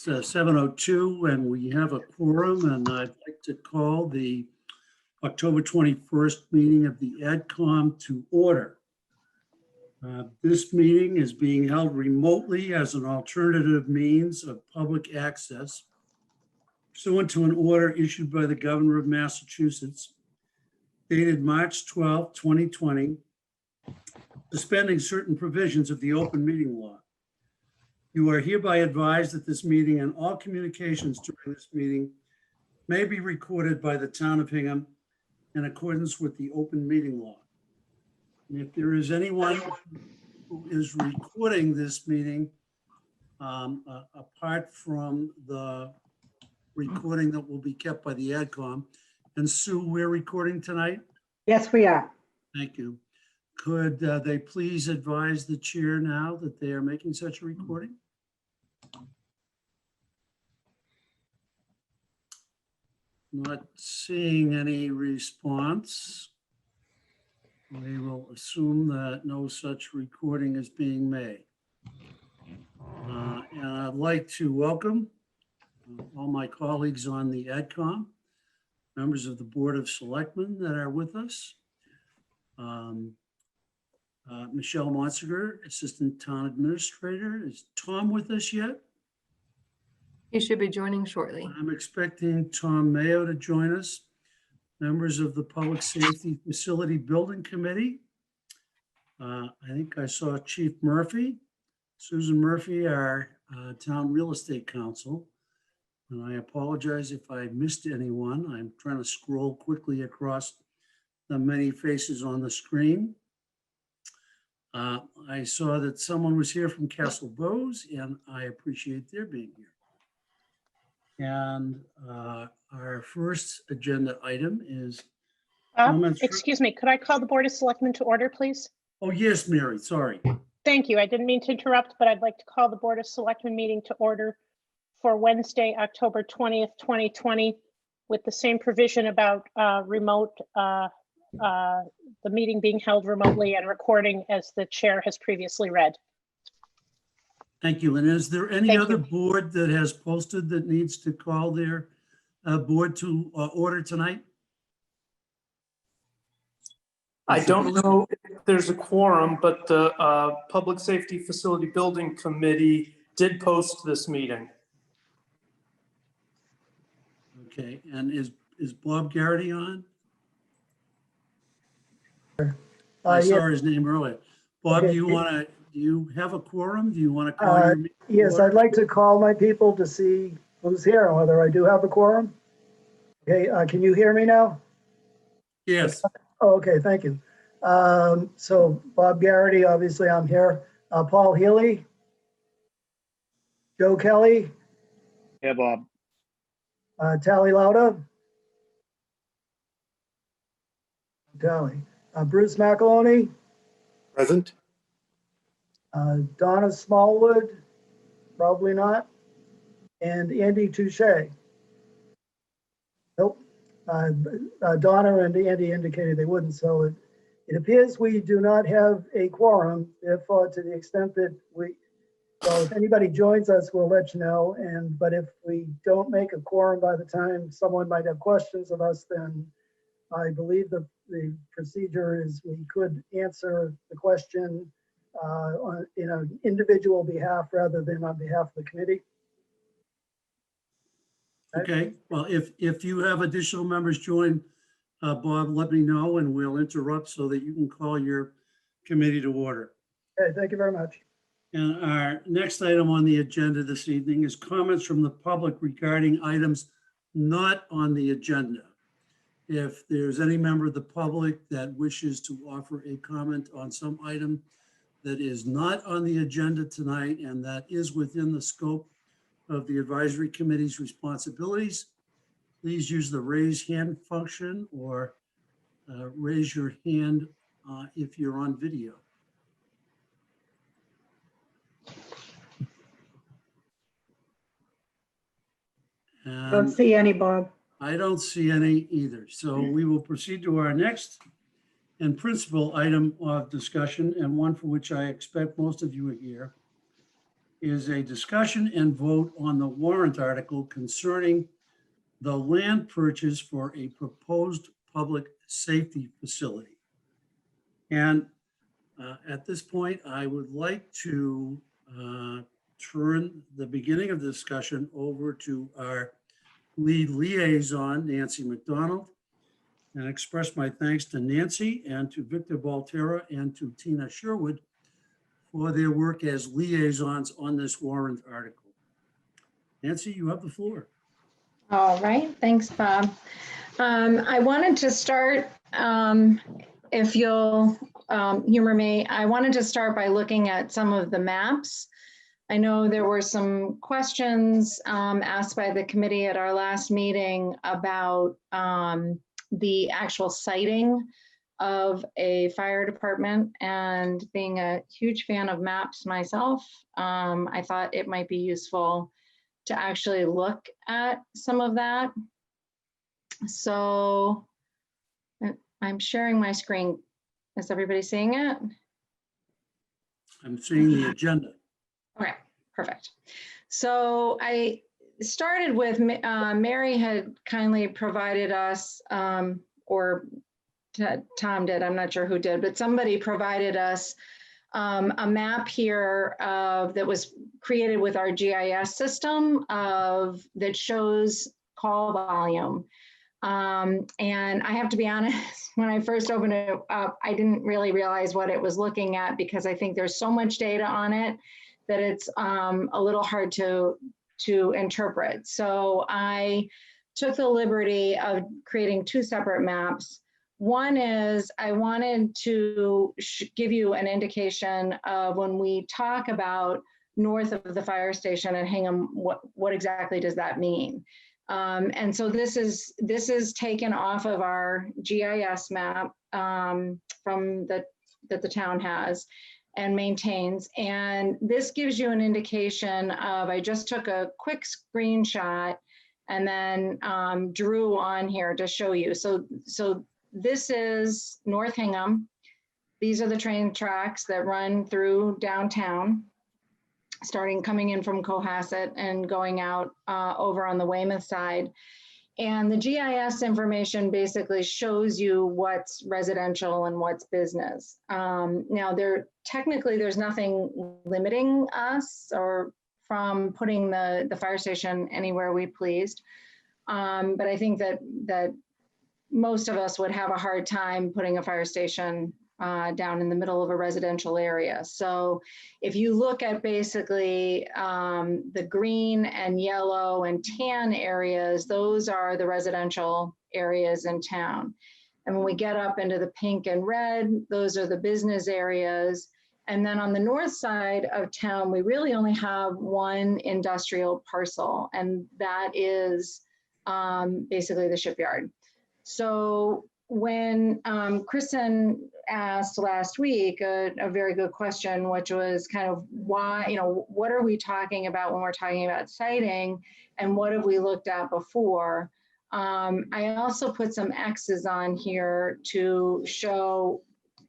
It's 7:02 and we have a quorum, and I'd like to call the October 21st meeting of the AdCom to order. This meeting is being held remotely as an alternative means of public access pursuant to an order issued by the Governor of Massachusetts dated March 12, 2020, suspending certain provisions of the open meeting law. You are hereby advised that this meeting and all communications during this meeting may be recorded by the town of Hingham in accordance with the open meeting law. And if there is anyone who is recording this meeting, apart from the recording that will be kept by the AdCom, and Sue, we're recording tonight? Yes, we are. Thank you. Could they please advise the chair now that they are making such a recording? Not seeing any response. We will assume that no such recording is being made. And I'd like to welcome all my colleagues on the AdCom, members of the Board of Selectmen that are with us. Michelle Monseger, Assistant Town Administrator. Is Tom with us yet? He should be joining shortly. I'm expecting Tom Mayo to join us. Members of the Public Safety Facility Building Committee. I think I saw Chief Murphy, Susan Murphy, our Town Real Estate Counsel. And I apologize if I missed anyone. I'm trying to scroll quickly across the many faces on the screen. I saw that someone was here from Castle Bowes, and I appreciate their being here. And our first agenda item is comments. Excuse me, could I call the Board of Selectmen to order, please? Oh, yes, Mary, sorry. Thank you. I didn't mean to interrupt, but I'd like to call the Board of Selectmen meeting to order for Wednesday, October 20th, 2020, with the same provision about the meeting being held remotely and recording as the chair has previously read. Thank you. And is there any Thank other you. board that has posted that needs to call their board to order tonight? I don't know if there's a quorum, but the Public Safety Facility Building Committee did post this meeting. Okay, and is Bob Garrity on? I saw his name earlier. Bob, Okay. do you have a quorum? Do you want to call your meeting? Yes, order? I'd like to call my people to see who's here and whether I do have a quorum. Okay, can you hear me now? Yes, Oh, okay, thank you. So Bob Garrity, obviously I'm here. Paul Healy. Joe Kelly. Yeah, Bob. Tally Lauda. Tally. Bruce McAloney. Present. Donna Smallwood, probably not. And Andy Touche. Nope. Donna and Andy indicated they wouldn't, so it appears we do not have a quorum. Therefore, to the extent that well, if anybody joins us, we'll let you know. But if we don't make a quorum by the time someone might have questions of us, then I believe the procedure is we could answer the question in an individual behalf rather than on behalf of the committee. okay. Well, if you have additional members join, Bob, let me know and we'll interrupt so that you can call your committee to order. Okay, thank you very much. And our next item on the agenda this evening is comments from the public regarding items not on the agenda. If there's any member of the public that wishes to offer a comment on some item that is not on the agenda tonight and that is within the scope of the advisory committee's responsibilities, please use the raise hand function or raise your hand if you're on video. Don't see any, Bob. I don't see any either. So we will proceed to our next and principal item of discussion, and one for which I expect most of you are here. is a discussion and vote on the warrant article concerning the land purchase for a proposed public safety facility. And at this point, I would like to turn the beginning of the discussion over to our lead liaison, Nancy McDonald, and express my thanks to Nancy and to Victor Baltera and to Tina Sherwood for their work as liaisons on this warrant article. Nancy, you have the floor. All right, thanks, Bob. I wanted to start, if you'll humor me, I wanted to start by looking at some of the maps. I know there were some questions asked by the committee at our last meeting about the actual siting of a fire department, and being a huge fan of maps myself, I thought it might be useful to actually look at some of that. So I'm sharing my screen. Is everybody seeing it? I'm seeing the agenda. Okay, perfect. So I started with, Mary had kindly provided us, or Tom did, I'm not sure who did, but somebody provided us a map here that was created with our GIS system that shows call volume. And I have to be honest, when I first opened it up, I didn't really realize what it was looking at, because I think there's so much data on it that it's a little hard to interpret. So I took the liberty of creating two separate maps. One is I wanted to give you an indication of when we talk about north of the fire station at Hingham, what exactly does that mean? And so this is taken off of our GIS map that the town has and maintains. And this gives you an indication of, I just took a quick screenshot and then drew on here to show you. So this is North Hingham. These are the train tracks that run through downtown, coming in from Cohasset and going out over on the Weymouth side. And the GIS information basically shows you what's residential and what's business. Now, technically there's nothing limiting us or from putting the fire station anywhere we pleased. But I think that most of us would have a hard time putting a fire station down in the middle of a residential area. So if you look at basically the green and yellow and tan areas, those are the residential areas in town. And when we get up into the pink and red, those are the business areas. And then on the north side of town, we really only have one industrial parcel, and that is basically the shipyard. So when Kristen asked last week a very good question, which was kind of why, what are we talking about when we're talking about siting, and what have we looked at before? I also put some X's on here to show,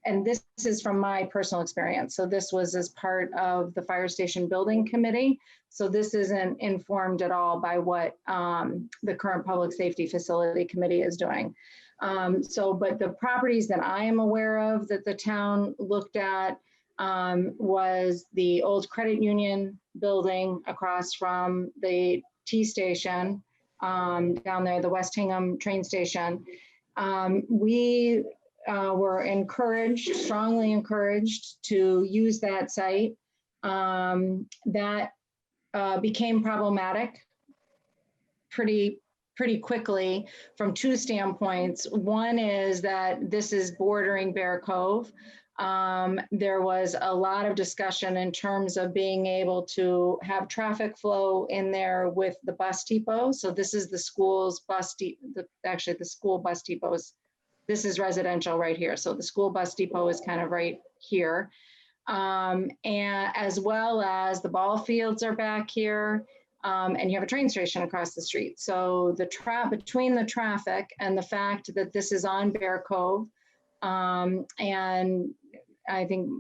and this is from my personal experience. So this was as part of the fire station building committee. So this isn't informed at all by what the current public safety facility committee is doing. But the properties that I am aware of that the town looked at was the old credit union building across from the T station down there, the West Hingham train station. We were strongly encouraged to use that site. That became problematic pretty quickly from two standpoints. One is that this is bordering Bear Cove. There was a lot of discussion in terms of being able to have traffic flow in there with the bus depot. So this is the school's bus depot, actually the school bus depots. This is residential right here. So the school bus depot is kind of right here. And as well as the ball fields are back here. And you have a train station across the street. So between the traffic and the fact that this is on Bear Cove, and I think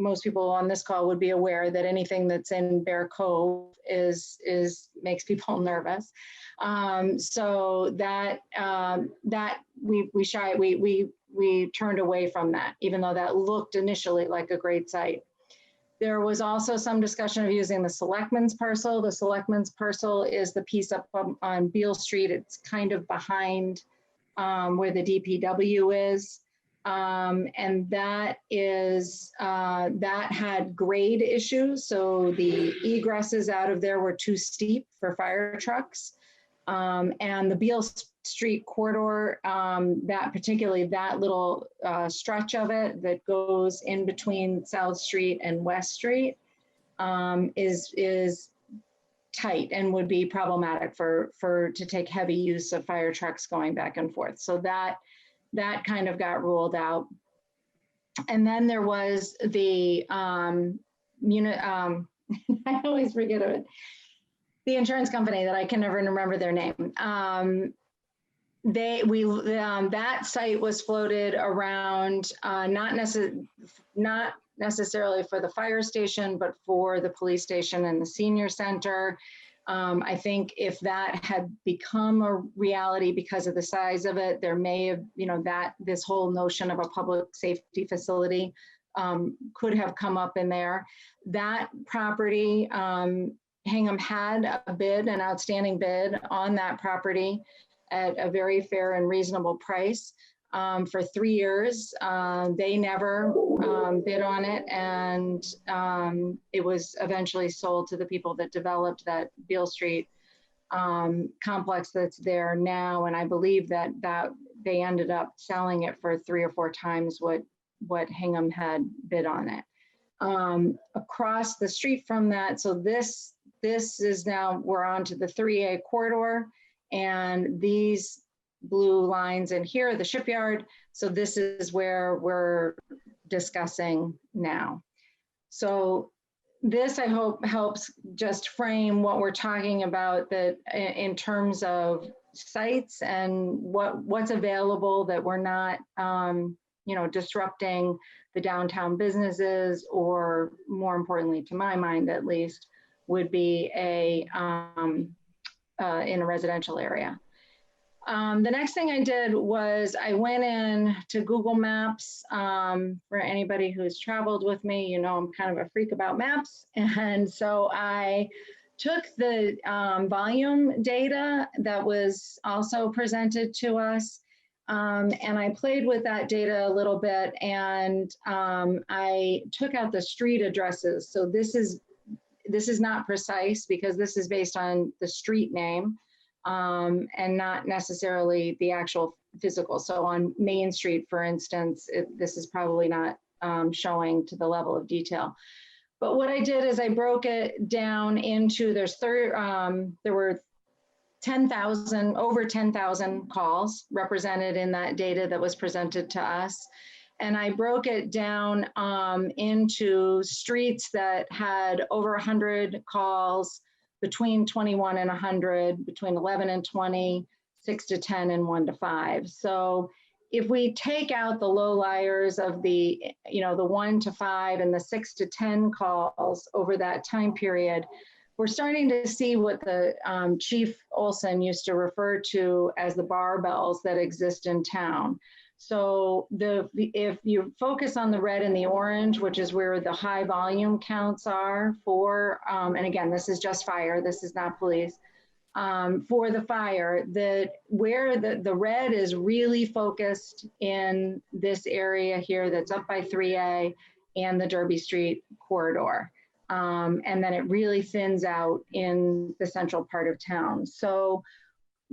most people on this call would be aware that anything that's in Bear Cove makes people nervous. So that we turned away from that, even though that looked initially like a great site. There was also some discussion of using the selectmen's parcel. The selectmen's parcel is the piece up on Beale Street. It's kind of behind where the DPW is. And that had grade issues. So the egresses out of there were too steep for fire trucks. And the Beale Street corridor, that little stretch of it that goes in between South Street and West Street is tight and would be problematic to take heavy use of fire trucks going back and forth. So that kind of got ruled out. And then there was the I always forget it. The insurance company that I can never remember their name. That site was floated around, not necessarily for the fire station, but for the police station and the senior center. I think if that had become a reality because of the size of it, there may have, this whole notion of a public safety facility could have come up in there. That property, Hingham had an outstanding bid on that property at a very fair and reasonable price for 3 years. They never bid on it, and it was eventually sold to the people that developed that Beale Street complex that's there now. And I believe that they ended up selling it for 3 or 4 times what Hingham had bid on it. Across the street from that, so this is now, we're on to the 3A corridor, and these blue lines in here, the shipyard. So this is where we're discussing now. So this, I hope, helps just frame what we're talking about, that in terms of sites and what's available, that we're not, disrupting the downtown businesses, or more importantly, to my mind at least, would be in a residential area. The next thing I did was I went in to Google Maps. For anybody who's traveled with me, I'm kind of a freak about maps. And so I took the volume data that was also presented to us, and I played with that data a little bit, and I took out the street addresses. So this is not precise because this is based on the street name and not necessarily the actual physical. So on Main Street, for instance, this is probably not showing to the level of detail. But what I did is I broke it down into, there were over 10,000 calls represented in that data that was presented to us. And I broke it down into streets that had over 100 calls, between 21 and 100, between 11 and 20, 6 to 10, and 1 to 5. So if we take out the low liars of the 1 to 5 and the 6 to 10 calls over that time period, we're starting to see what the Chief Olson used to refer to as the barbells that exist in town. So if you focus on the red and the orange, which is where the high volume counts are for, and again, this is just fire, this is not police, for the fire, where the red is really focused in this area here that's up by 3A and the Derby Street corridor. And then it really thins out in the central part of town. So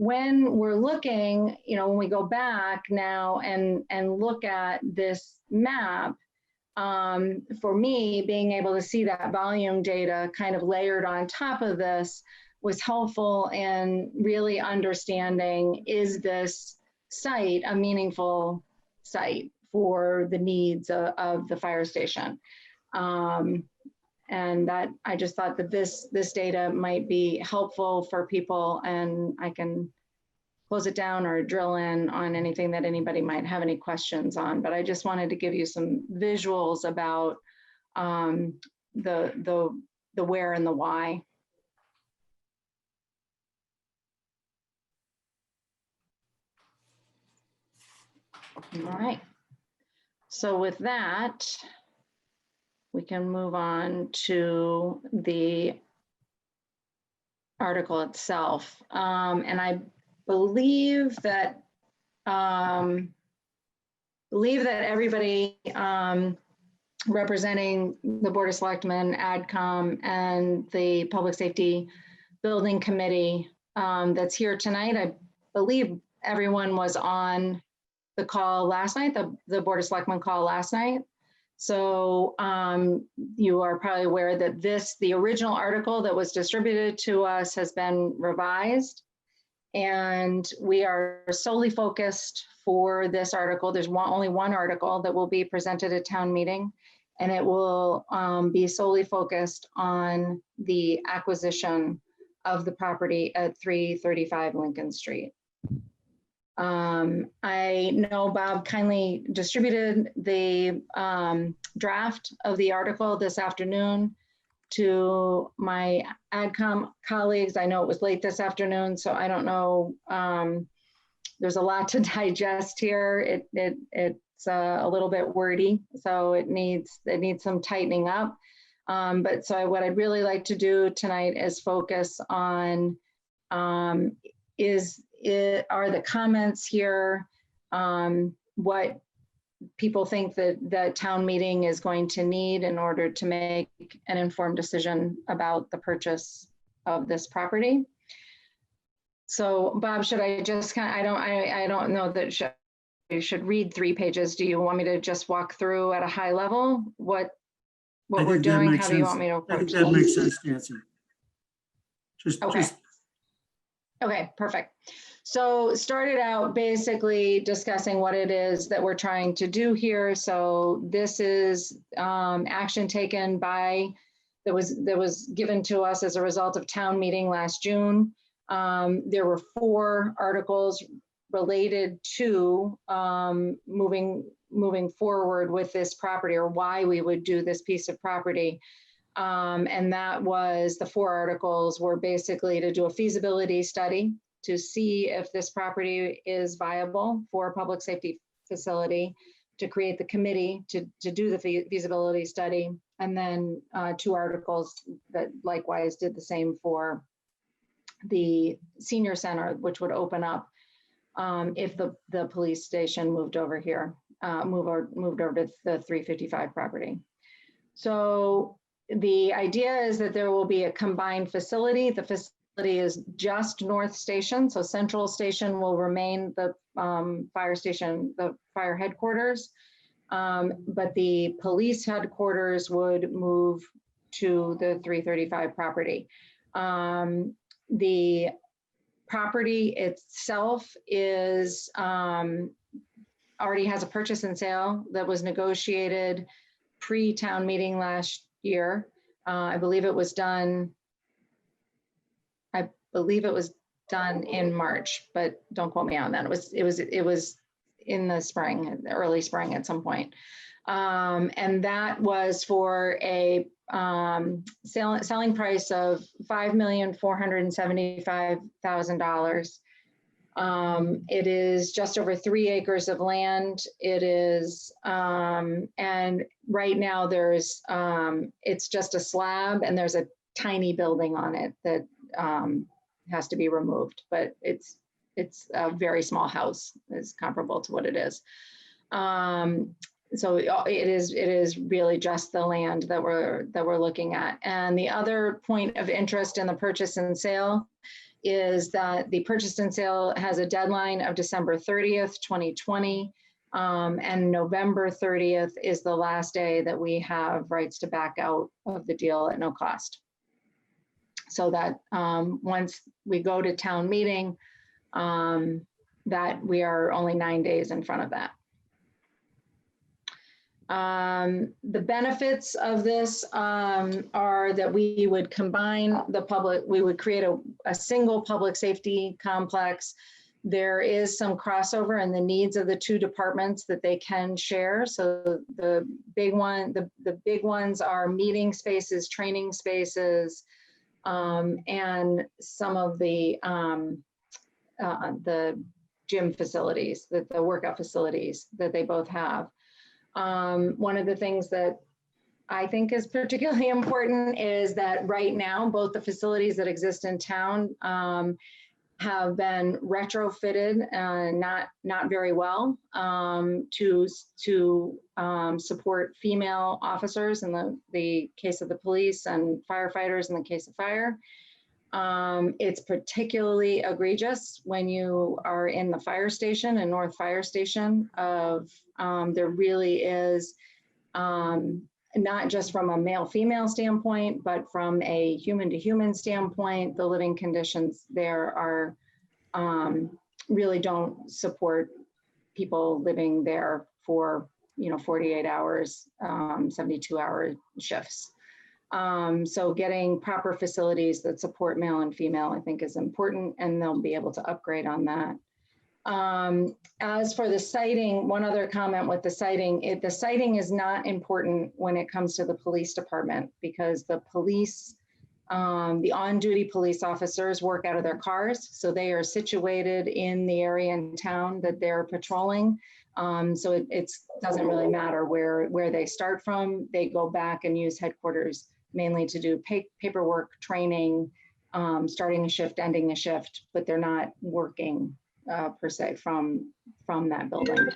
when we're looking, when we go back now and look at this map, for me, being able to see that volume data kind of layered on top of this was helpful in really understanding, is this site a meaningful site for the needs of the fire station? And that I just thought that this data might be helpful for people, and I can close it down or drill in on anything that anybody might have any questions on. But I just wanted to give you some visuals about the where and the why. All right. So with that, we can move on to the article itself. And I believe that everybody representing the Board of Selectmen, AdCom, and the Public Safety Building Committee that's here tonight, I believe everyone was on the call last night, the Board of Selectmen call last night. So you are probably aware that the original article that was distributed to us has been revised. And we are solely focused for this article. There's only one article that will be presented at town meeting, and it will be solely focused on the acquisition of the property at 335 Lincoln Street. I know Bob kindly distributed the draft of the article this afternoon to my AdCom colleagues. I know it was late this afternoon, so I don't know. There's a lot to digest here. It's a little bit wordy, so it needs some tightening up. But so what I'd really like to do tonight is focus on are the comments here, what people think that town meeting is going to need in order to make an informed decision about the purchase of this property. So Bob, should I just I don't know that you should read 3 pages. Do you want me to just walk through at a high level what we're doing? How do you want me to approach I think that makes sense, Nancy. Okay. Okay, perfect. So started out basically discussing what it is that we're trying to do here. So this is action taken that was given to us as a result of town meeting last June. There were 4 articles related to moving forward with this property, or why we would do this piece of property. And that was, the 4 articles were basically to do a feasibility study to see if this property is viable for a public safety facility, to create the committee to do the feasibility study, and then 2 articles that likewise did the same for the senior center, which would open up if the police station moved over here, moved over to the 355 property. So the idea is that there will be a combined facility. The facility is just North Station, so Central Station will remain the fire station, the fire headquarters, but the police headquarters would move to the 335 property. The property itself is already has a purchase and sale that was negotiated pre-town meeting last year. I believe it was done in March, but don't quote me on that. It was in the spring, early spring at some point. And that was for a selling price of $5,475,000. It is just over 3 acres of land. It is, and right now there's, it's just a slab, and there's a tiny building on it that has to be removed, but it's a very small house, is comparable to what it is. So it is really just the land that we're looking at. And the other point of interest in the purchase and sale is that the purchase and sale has a deadline of December 30th, 2020. And November 30th is the last day that we have rights to back out of the deal at no cost. So that once we go to town meeting, that we are only 9 days in front of that. The benefits of this are that we would combine we would create a single public safety complex There is some crossover in the needs of the two departments that they can share. So the big ones are meeting spaces, training spaces, and some of the gym facilities, the workout facilities that they both have. One of the things that I think is particularly important is that right now, both the facilities that exist in town have been retrofitted, not very well, to support female officers in the case of the police and firefighters in the case of fire. It's particularly egregious when you are in the fire station and North Fire Station. There really is, not just from a male-female standpoint, but from a human-to-human standpoint, the living conditions there are really don't support people living there for 48 hours, 72-hour shifts. So getting proper facilities that support male and female, I think, is important, and they'll be able to upgrade on that. As for the siting, one other comment with the siting, the siting is not important when it comes to the police department, because the police, the on-duty police officers work out of their cars. So they are situated in the area in town that they're patrolling. So it doesn't really matter where they start from. They go back and use headquarters mainly to do paperwork, training, starting a shift, ending a shift, but they're not working per se from that building.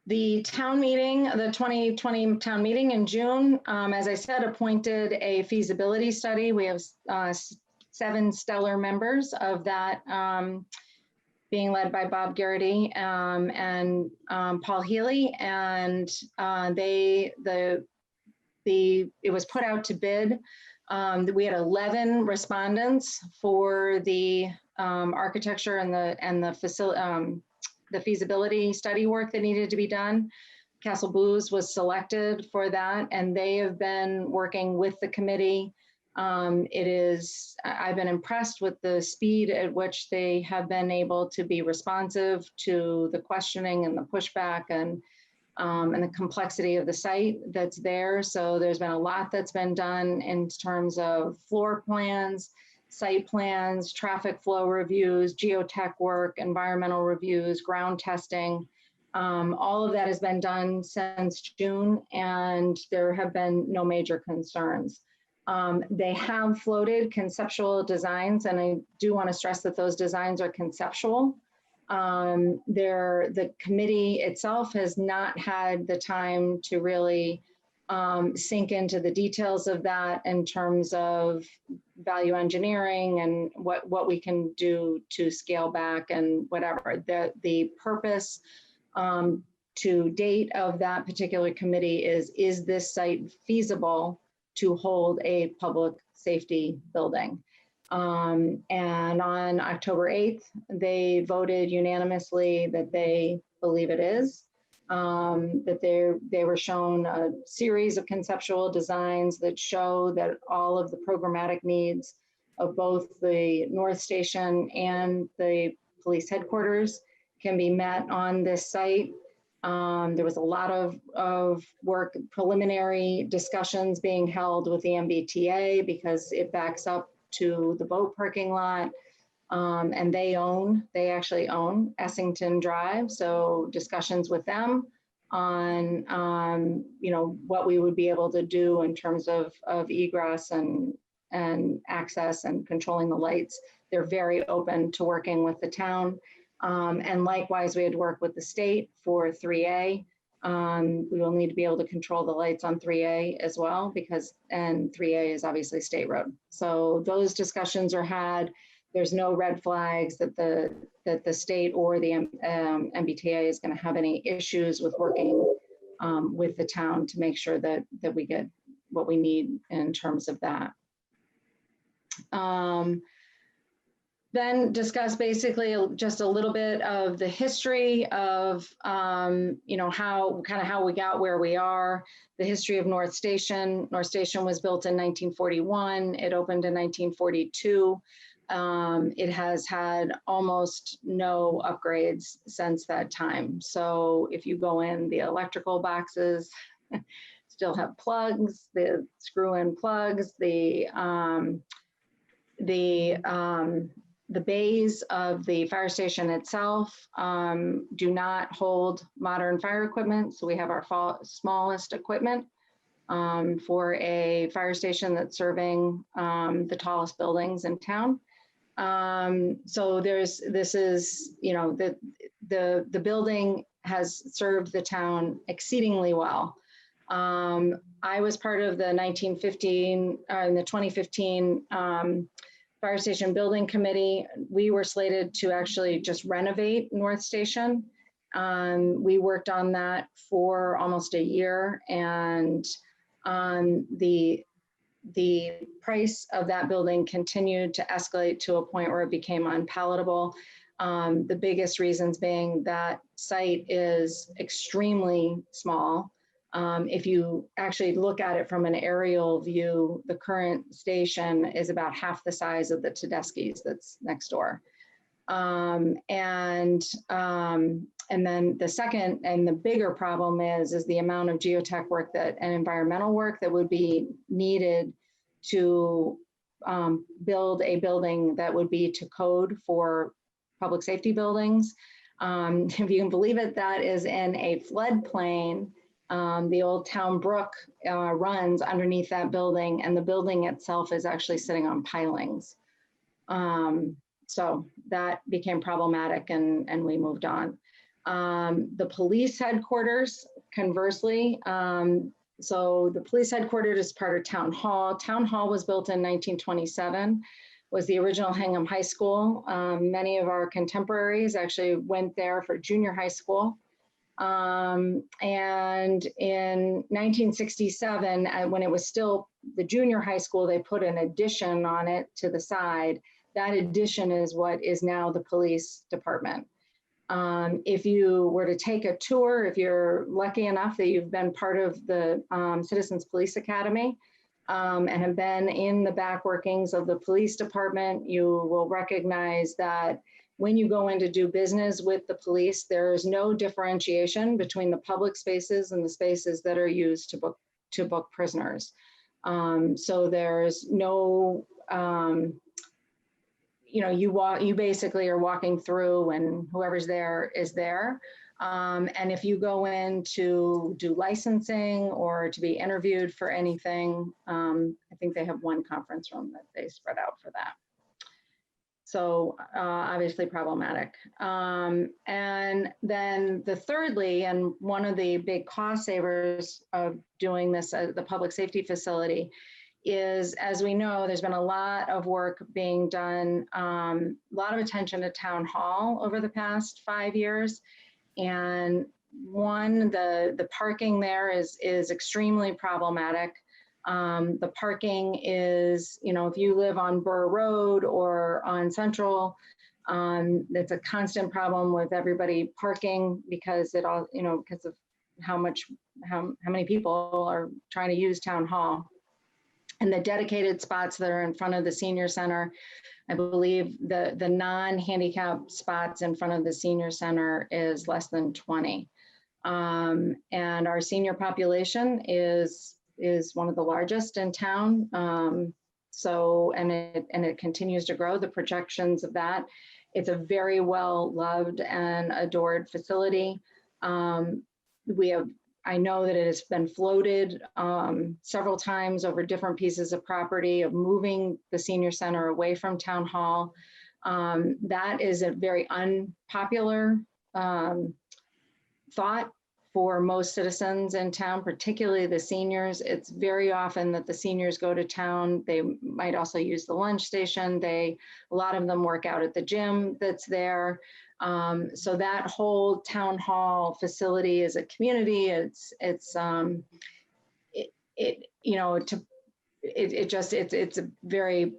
The town meeting, the 2020 town meeting in June, as I said, appointed a feasibility study. We have 7 stellar members of that, being led by Bob Garrity and Paul Healy, and it was put out to bid. We had 11 respondents for the architecture and the feasibility study work that needed to be done. Castle Booze was selected for that, and they have been working with the committee. I've been impressed with the speed at which they have been able to be responsive to the questioning and the pushback and the complexity of the site that's there. So there's been a lot that's been done in terms of floor plans, site plans, traffic flow reviews, geotech work, environmental reviews, ground testing. All of that has been done since June, and there have been no major concerns. They have floated conceptual designs, and I do want to stress that those designs are conceptual. The committee itself has not had the time to really sink into the details of that in terms of value engineering and what we can do to scale back and whatever. The purpose to date of that particular committee is this site feasible to hold a public safety building? And on October 8th, they voted unanimously that they believe it is, that they were shown a series of conceptual designs that show that all of the programmatic needs of both the North Station and the police headquarters can be met on this site. There was a lot of work, preliminary discussions being held with the MBTA because it backs up to the boat parking lot, and they actually own Essington Drive. So discussions with them on what we would be able to do in terms of egress and access and controlling the lights. They're very open to working with the town. And likewise, we had to work with the state for 3A. We will need to be able to control the lights on 3A as well, and 3A is obviously state road. So those discussions are had. There's no red flags that the state or the MBTA is going to have any issues with working with the town to make sure that we get what we need in terms of that. Then discuss basically just a little bit of the history of, how we got where we are, the history of North Station. North Station was built in 1941. It opened in 1942. It has had almost no upgrades since that time. So if you go in, the electrical boxes still have plugs, the screw-in plugs, the bays of the fire station itself do not hold modern fire equipment. So we have our smallest equipment for a fire station that's serving the tallest buildings in town. So this is, you know, the building has served the town exceedingly well. I was part of the 2015 Fire Station Building Committee. We were slated to actually just renovate North Station. We worked on that for almost a year, and the price of that building continued to escalate to a point where it became unpalatable. The biggest reasons being that site is extremely small. If you actually look at it from an aerial view, the current station is about half the size of the Tedeschi's that's next door. And then the second and the bigger problem is the amount of geotech work and environmental work that would be needed to build a building that would be to code for public safety buildings. If you can believe it, that is in a floodplain. The old town brook runs underneath that building, and the building itself is actually sitting on pilings. So that became problematic, and we moved on. The police headquarters, conversely, so the police headquarters is part of Town Hall. Town Hall was built in 1927, was the original Hingham High School. Many of our contemporaries actually went there for junior high school. And in 1967, when it was still the junior high school, they put an addition on it to the side. That addition is what is now the police department. If you were to take a tour, if you're lucky enough that you've been part of the Citizens Police Academy and have been in the back workings of the police department, you will recognize that when you go in to do business with the police, there is no differentiation between the public spaces and the spaces that are used to book prisoners. So there's no, you know, you basically are walking through, and whoever's there is there. And if you go in to do licensing or to be interviewed for anything, I think they have one conference room that they spread out for that. So obviously problematic. And then the thirdly, and one of the big cost savers of doing this at the public safety facility is, as we know, there's been a lot of work being done, a lot of attention to Town Hall over the past 5 years. And one, the parking there is extremely problematic. The parking is, you know, if you live on Burr Road or on Central, it's a constant problem with everybody parking because it all, you know, because of how many people are trying to use Town Hall. And the dedicated spots that are in front of the senior center, I believe the non-handicap spots in front of the senior center is less than 20. And our senior population is one of the largest in town. So, and it continues to grow, the projections of that. It's a very well loved and adored facility. I know that it has been floated several times over different pieces of property of moving the senior center away from Town Hall. That is a very unpopular thought for most citizens in town, particularly the seniors. It's very often that the seniors go to town. They might also use the lunch station. A lot of them work out at the gym that's there. So that whole Town Hall facility is a community. It's a very,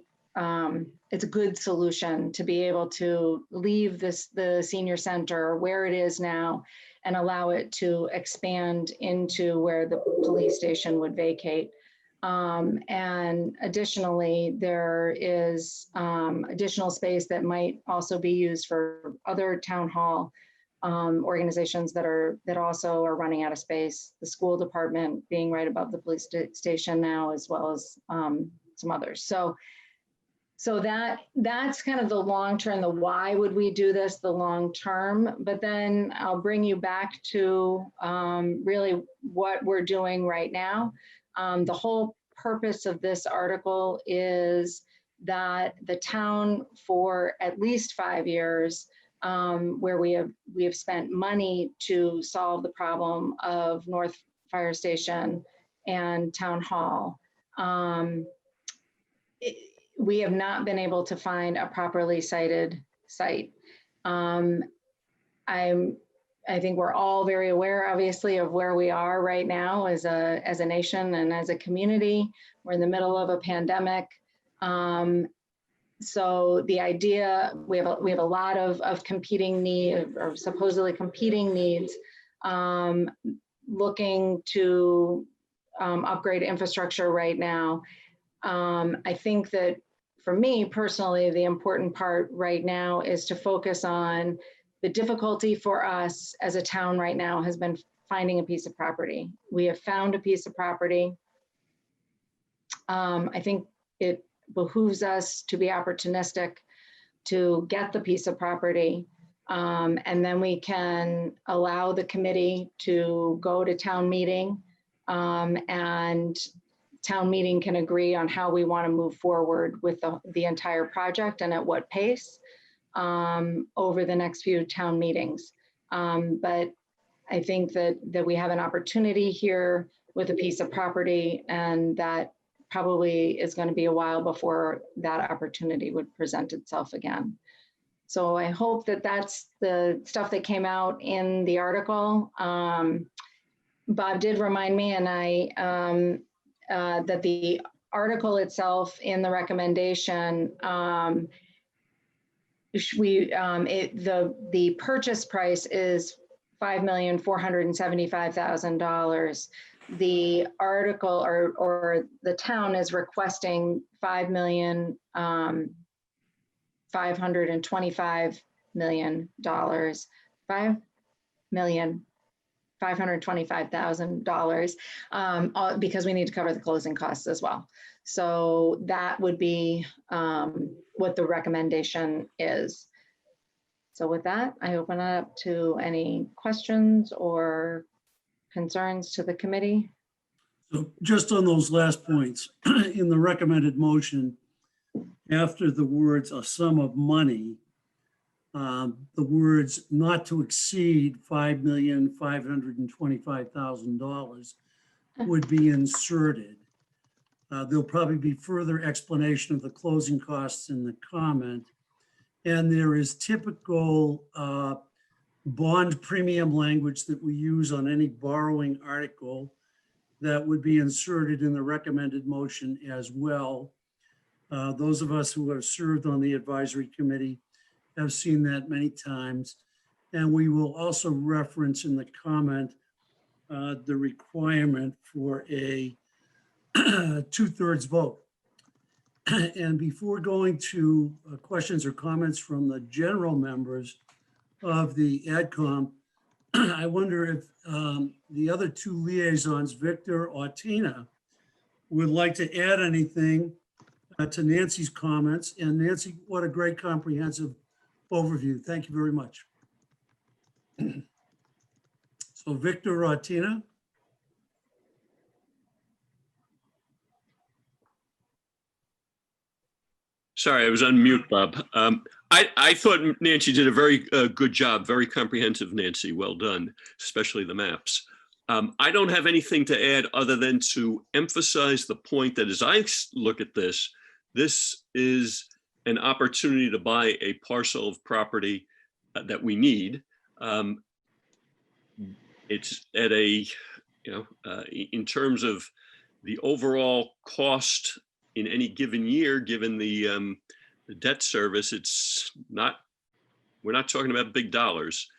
it's a good solution to be able to leave the senior center where it is now and allow it to expand into where the police station would vacate. And additionally, there is additional space that might also be used for other town hall organizations that also are running out of space. The school department being right above the police station now, as well as some others. So that's kind of the long term, the why would we do this, the long term, but then I'll bring you back to really what we're doing right now. The whole purpose of this article is that the town, for at least 5 years, where we have spent money to solve the problem of North Fire Station and Town Hall, we have not been able to find a properly sited site. I think we're all very aware, obviously, of where we are right now as a nation and as a community. We're in the middle of a pandemic. So the idea, we have a lot of competing need, or supposedly competing needs, looking to upgrade infrastructure right now. I think that for me personally, the important part right now is to focus on the difficulty for us as a town right now has been finding a piece of property. We have found a piece of property. I think it behooves us to be opportunistic to get the piece of property. And then we can allow the committee to go to town meeting, and town meeting can agree on how we want to move forward with the entire project and at what pace over the next few town meetings. But I think that we have an opportunity here with a piece of property, and that probably is going to be a while before that opportunity would present itself again. So I hope that that's the stuff that came out in the article. Bob did remind me, and that the article itself in the recommendation, the purchase price is $5,475,000. The article or the town is requesting $5,525,000, because we need to cover the closing costs as well. So that would be what the recommendation is. So with that, I open it up to any questions or concerns to the committee. So just on those last points, in the recommended motion, after the words "a sum of money," the words "not to exceed $5,525,000" would be inserted. There'll probably be further explanation of the closing costs in the comment. And there is typical bond premium language that we use on any borrowing article that would be inserted in the recommended motion as well. Those of us who have served on the advisory committee have seen that many times. And we will also reference in the comment the requirement for a 2/3 vote. And before going to questions or comments from the general members of the AdCom, I wonder if the other two liaisons, Victor or Tina, would like to add anything to Nancy's comments. And Nancy, what a great comprehensive overview. Thank you very much. So Victor or Tina? Sorry, I was on mute, Bob. I thought Nancy did a very good job, very comprehensive, Nancy. Well done, especially the maps. I don't have anything to add other than to emphasize the point that as I look at this, this is an opportunity to buy a parcel of property that we need. It's at a, in terms of the overall cost in any given year, given the debt service, it's not, we're not talking about big dollars.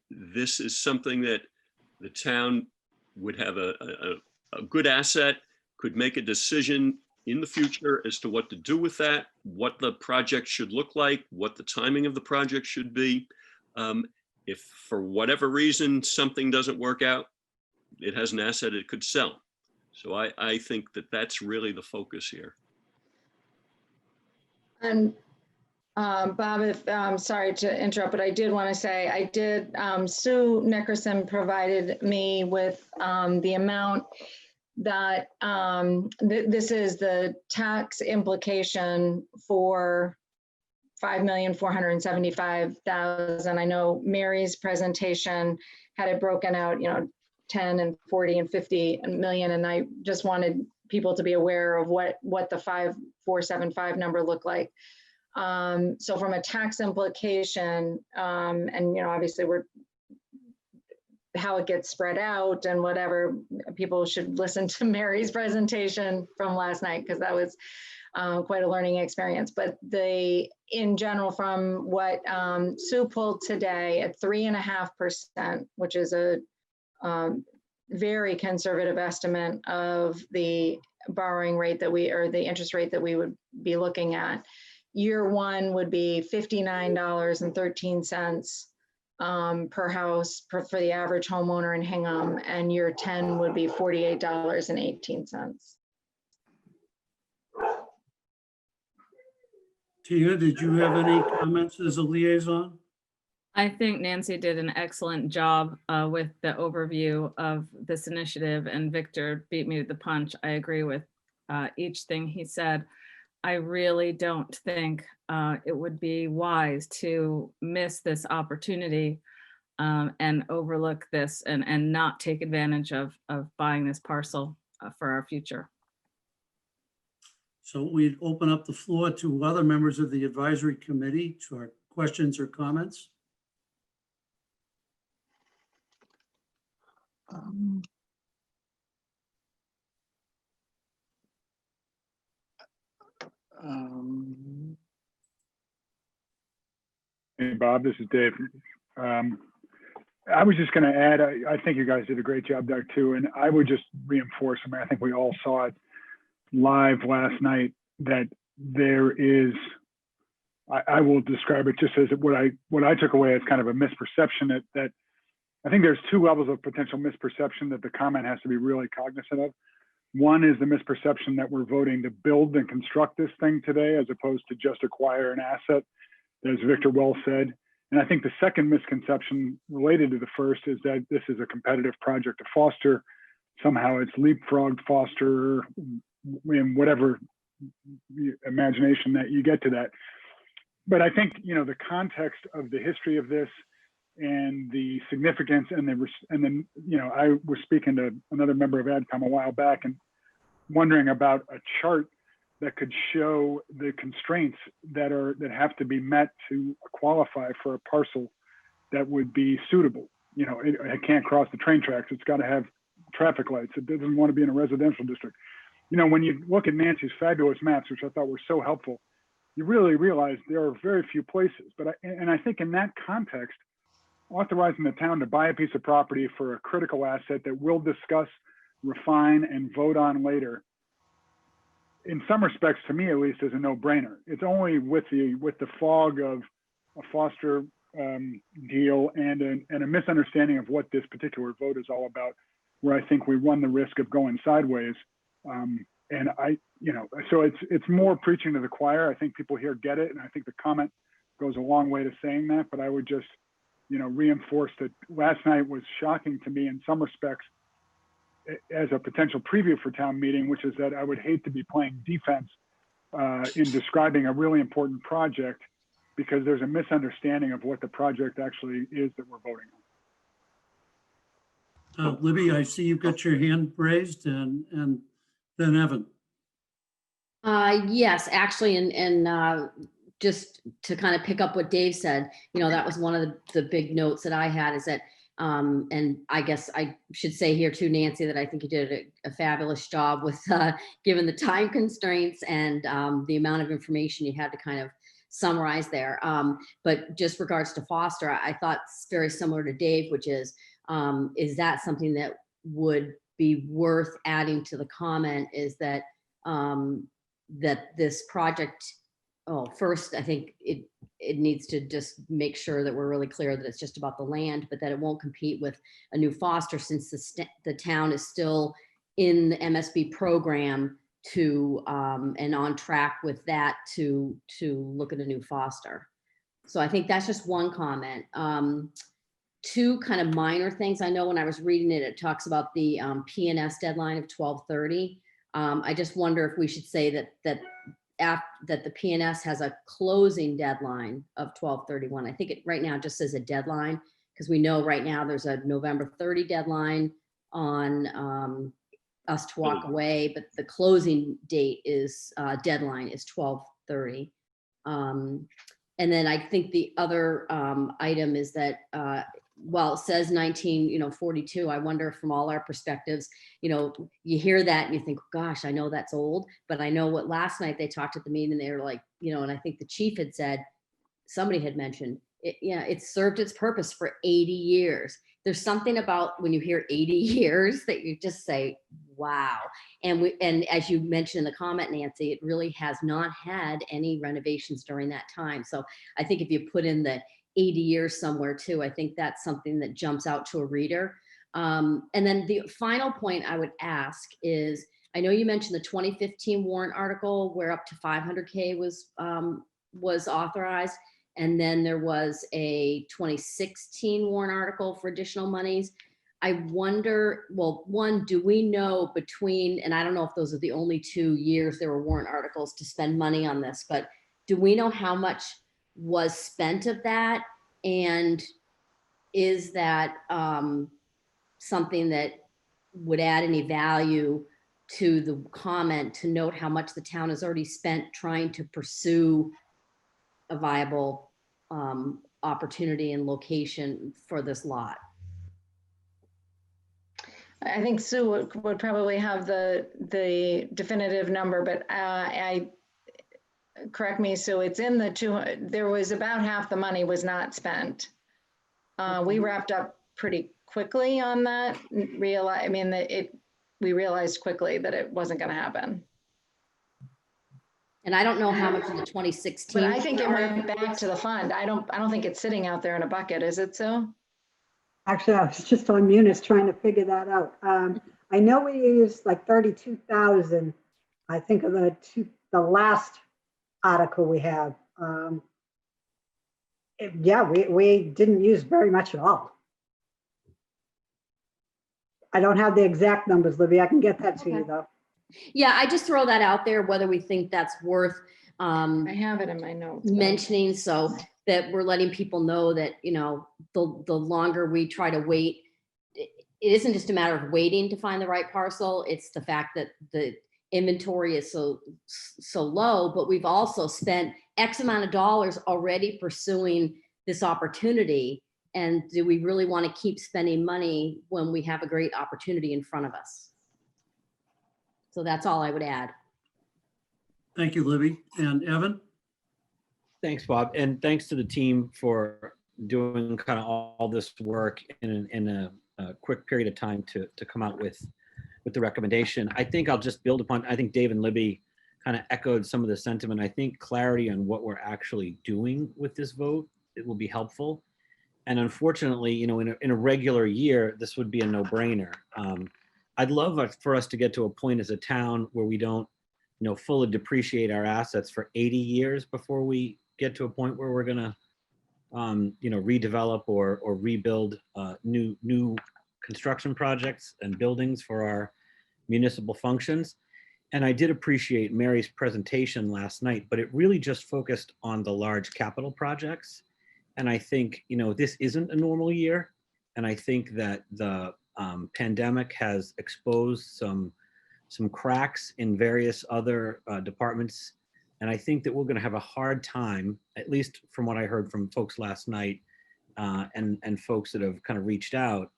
This is something that the town would have a good asset could make a decision in the future as to what to do with that, what the project should look like, what the timing of the project should be. If for whatever reason something doesn't work out, it has an asset it could sell. So I think that that's really the focus here. And Bob, if I'm sorry to interrupt, but I did want to say Sue Nickerson provided me with the amount that this is the tax implication for $5,475,000. I know Mary's presentation had it broken out, 10 and 40 and 50 million, and I just wanted people to be aware of what the 5,475 number looked like. So from a tax implication, and obviously how it gets spread out and whatever, people should listen to Mary's presentation from last night, because that was quite a learning experience. But in general, from what Sue pulled today at 3.5%, which is a very conservative estimate of the borrowing rate or the interest rate that we would be looking at. Year one would be $59.13 per house for the average homeowner in Hingham, and year 10 would be $48.18. Tia, did you have any comments as a liaison? I think Nancy did an excellent job with the overview of this initiative, and Victor beat me to the punch. I agree with each thing he said. I really don't think it would be wise to miss this opportunity and overlook this and not take advantage of buying this parcel for our future. So we'd open up the floor to other members of the advisory committee for questions or comments. Hey, Bob, this is Dave. I was just going to add, I think you guys did a great job there too. And I would just reinforce, I think we all saw it live last night, that there is, I will describe it just as what I took away as kind of a misperception that I think there's two levels of potential misperception that the comment has to be really cognizant of. One is the misperception that we're voting to build and construct this thing today, as opposed to just acquire an asset, as Victor well said. And I think the second misconception related to the first is that this is a competitive project to foster. Somehow it's leapfrogged foster in whatever imagination that you get to that. But I think, the context of the history of this and the significance and then, I was speaking to another member of AdCom a while back and wondering about a chart that could show the constraints that have to be met to qualify for a parcel that would be suitable. It can't cross the train tracks. It's got to have traffic lights. It doesn't want to be in a residential district. When you look at Nancy's fabulous maps, which I thought were so helpful, you really realize there are very few places. But I think in that context, authorizing the town to buy a piece of property for a critical asset that we'll discuss, refine, and vote on later, in some respects, to me at least, is a no-brainer. It's only with the fog of a Foster deal and a misunderstanding of what this particular vote is all about, where I think we run the risk of going sideways. So it's more preaching to the choir. I think people here get it, and I think the comment goes a long way to saying that. But I would just, reinforce that last night was shocking to me in some respects as a potential preview for town meeting, which is that I would hate to be playing defense in describing a really important project, because there's a misunderstanding of what the project actually is that we're voting on. Libby, I see you've got your hand raised, and then Evan. Yes, actually, and just to kind of pick up what Dave said, that was one of the big notes that I had, is that, and I guess I should say here too, Nancy, that I think you did a fabulous job with given the time constraints and the amount of information you had to kind of summarize there. But just regards to Foster, I thought it's very similar to Dave, which is that something that would be worth adding to the comment is that, that this project, first, I think it needs to just make sure that we're really clear that it's just about the land, but that it won't compete with a new foster, since the town is still in the MSB program to, and on track with that to look at a new foster. So I think that's just one comment. Two kind of minor things. I know when I was reading it, it talks about the P&S deadline of 12/30. I just wonder if we should say that the P&S has a closing deadline of 12/31. I think it right now just says a deadline, because we know right now there's a November 30 deadline on us to walk away, but the closing date is deadline is 12/30. And then I think the other item is that while it says 1942, I wonder from all our perspectives, you hear that and you think, gosh, I know that's old, but I know what last night they talked at the meeting, they were like, and I think the chief had said, somebody had mentioned, it served its purpose for 80 years. There's something about when you hear 80 years that you just say, wow. And as you mentioned in the comment, Nancy, it really has not had any renovations during that time. So I think if you put in the 80 years somewhere too, I think that's something that jumps out to a reader. And then the final point I would ask is, I know you mentioned the 2015 warrant article where up to 500K was authorized. And then there was a 2016 warrant article for additional monies. I wonder, well, one, do we know between, and I don't know if those are the only 2 years there were warrant articles to spend money on this, but do we know how much was spent of that? And is that something that would add any value to the comment to note how much the town has already spent trying to pursue a viable opportunity and location for this lot? I think Sue would probably have the definitive number, but correct me, Sue, it's in the there was about half the money was not spent. We wrapped up pretty quickly on that. We realized quickly that it wasn't going to happen. And I don't know how much in the 2016. But I think it went back to the fund. I don't think it's sitting out there in a bucket, is it, Sue? Actually, I was just on Munis trying to figure that out. I know we used like 32,000, I think, of the last article we have. We didn't use very much at all. I don't have the exact numbers, Libby. I can get that to you though. Yeah, I just throw that out there, whether we think that's worth I have it in my notes. mentioning, so that we're letting people know that, the longer we try to wait, it isn't just a matter of waiting to find the right parcel. It's the fact that the inventory is so low, but we've also spent X amount of dollars already pursuing this opportunity. And do we really want to keep spending money when we have a great opportunity in front of us? So that's all I would add. Thank you, Libby. And Evan? Thanks, Bob. And thanks to the team for doing kind of all this work in a quick period of time to come out with the recommendation. I think I'll just build upon, I think Dave and Libby kind of echoed some of the sentiment. I think clarity on what we're actually doing with this vote, it will be helpful. And unfortunately, in a regular year, this would be a no-brainer. I'd love for us to get to a point as a town where we don't, fully depreciate our assets for 80 years before we get to a point where we're gonna, redevelop or rebuild new construction projects and buildings for our municipal functions. And I did appreciate Mary's presentation last night, but it really just focused on the large capital projects. And I think, this isn't a normal year. And I think that the pandemic has exposed some cracks in various other departments. And I think that we're going to have a hard time, at least from what I heard from folks last night and folks that have kind of reached out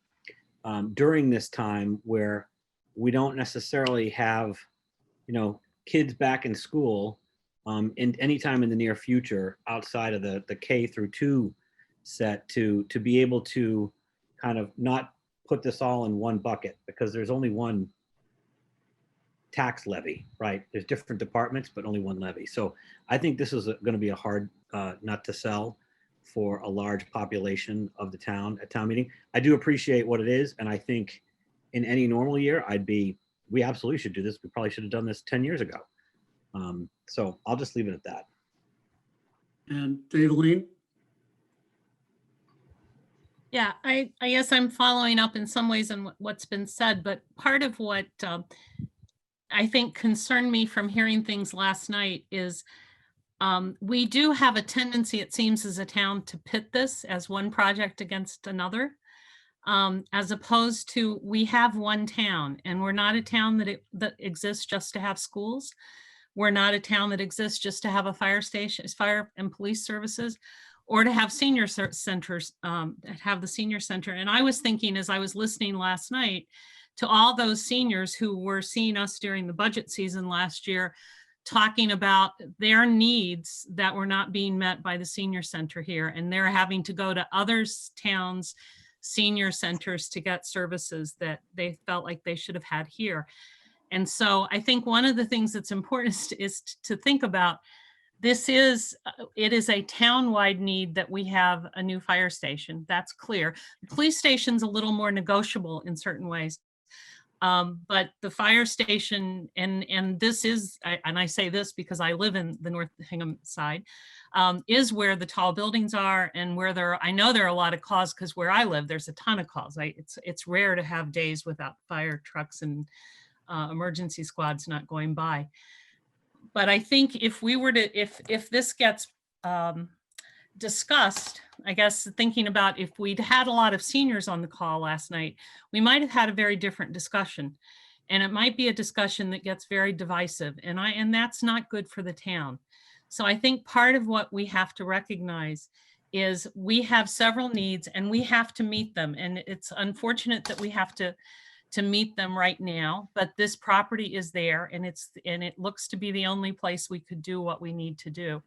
during this time where we don't necessarily have, kids back in school in any time in the near future outside of the K through 2 set to be able to kind of not put this all in one bucket because there's only one tax levy, right? There's different departments, but only one levy. So I think this is going to be a hard nut to sell for a large population of the town at town meeting. I do appreciate what it is. And I think in any normal year, we absolutely should do this. We probably should have done this 10 years ago. So I'll just leave it at that. And Daveline? Yeah, I guess I'm following up in some ways on what's been said, but part of what I think concerned me from hearing things last night is we do have a tendency, it seems, as a town to pit this as one project against another, as opposed to we have one town, and we're not a town that exists just to have schools. We're not a town that exists just to have a fire station, fire and police services, or to have senior centers, have the senior center. And I was thinking as I was listening last night to all those seniors who were seeing us during the budget season last year, talking about their needs that were not being met by the senior center here. And they're having to go to other towns' senior centers to get services that they felt like they should have had here. And so I think one of the things that's important is to think about it is a town-wide need that we have a new fire station. That's clear. The police station's a little more negotiable in certain ways. But the fire station, and this is, and I say this because I live in the North Hingham side, is where the tall buildings are and where I know there are a lot of calls because where I live, there's a ton of calls. It's rare to have days without fire trucks and emergency squads not going by. But I think if we were to, if this gets discussed, I guess thinking about if we'd had a lot of seniors on the call last night, we might have had a very different discussion. And it might be a discussion that gets very divisive, and that's not good for the town. So I think part of what we have to recognize is we have several needs and we have to meet them. And it's unfortunate that we have to meet them right now, but this property is there and it looks to be the only place we could do what we need to do.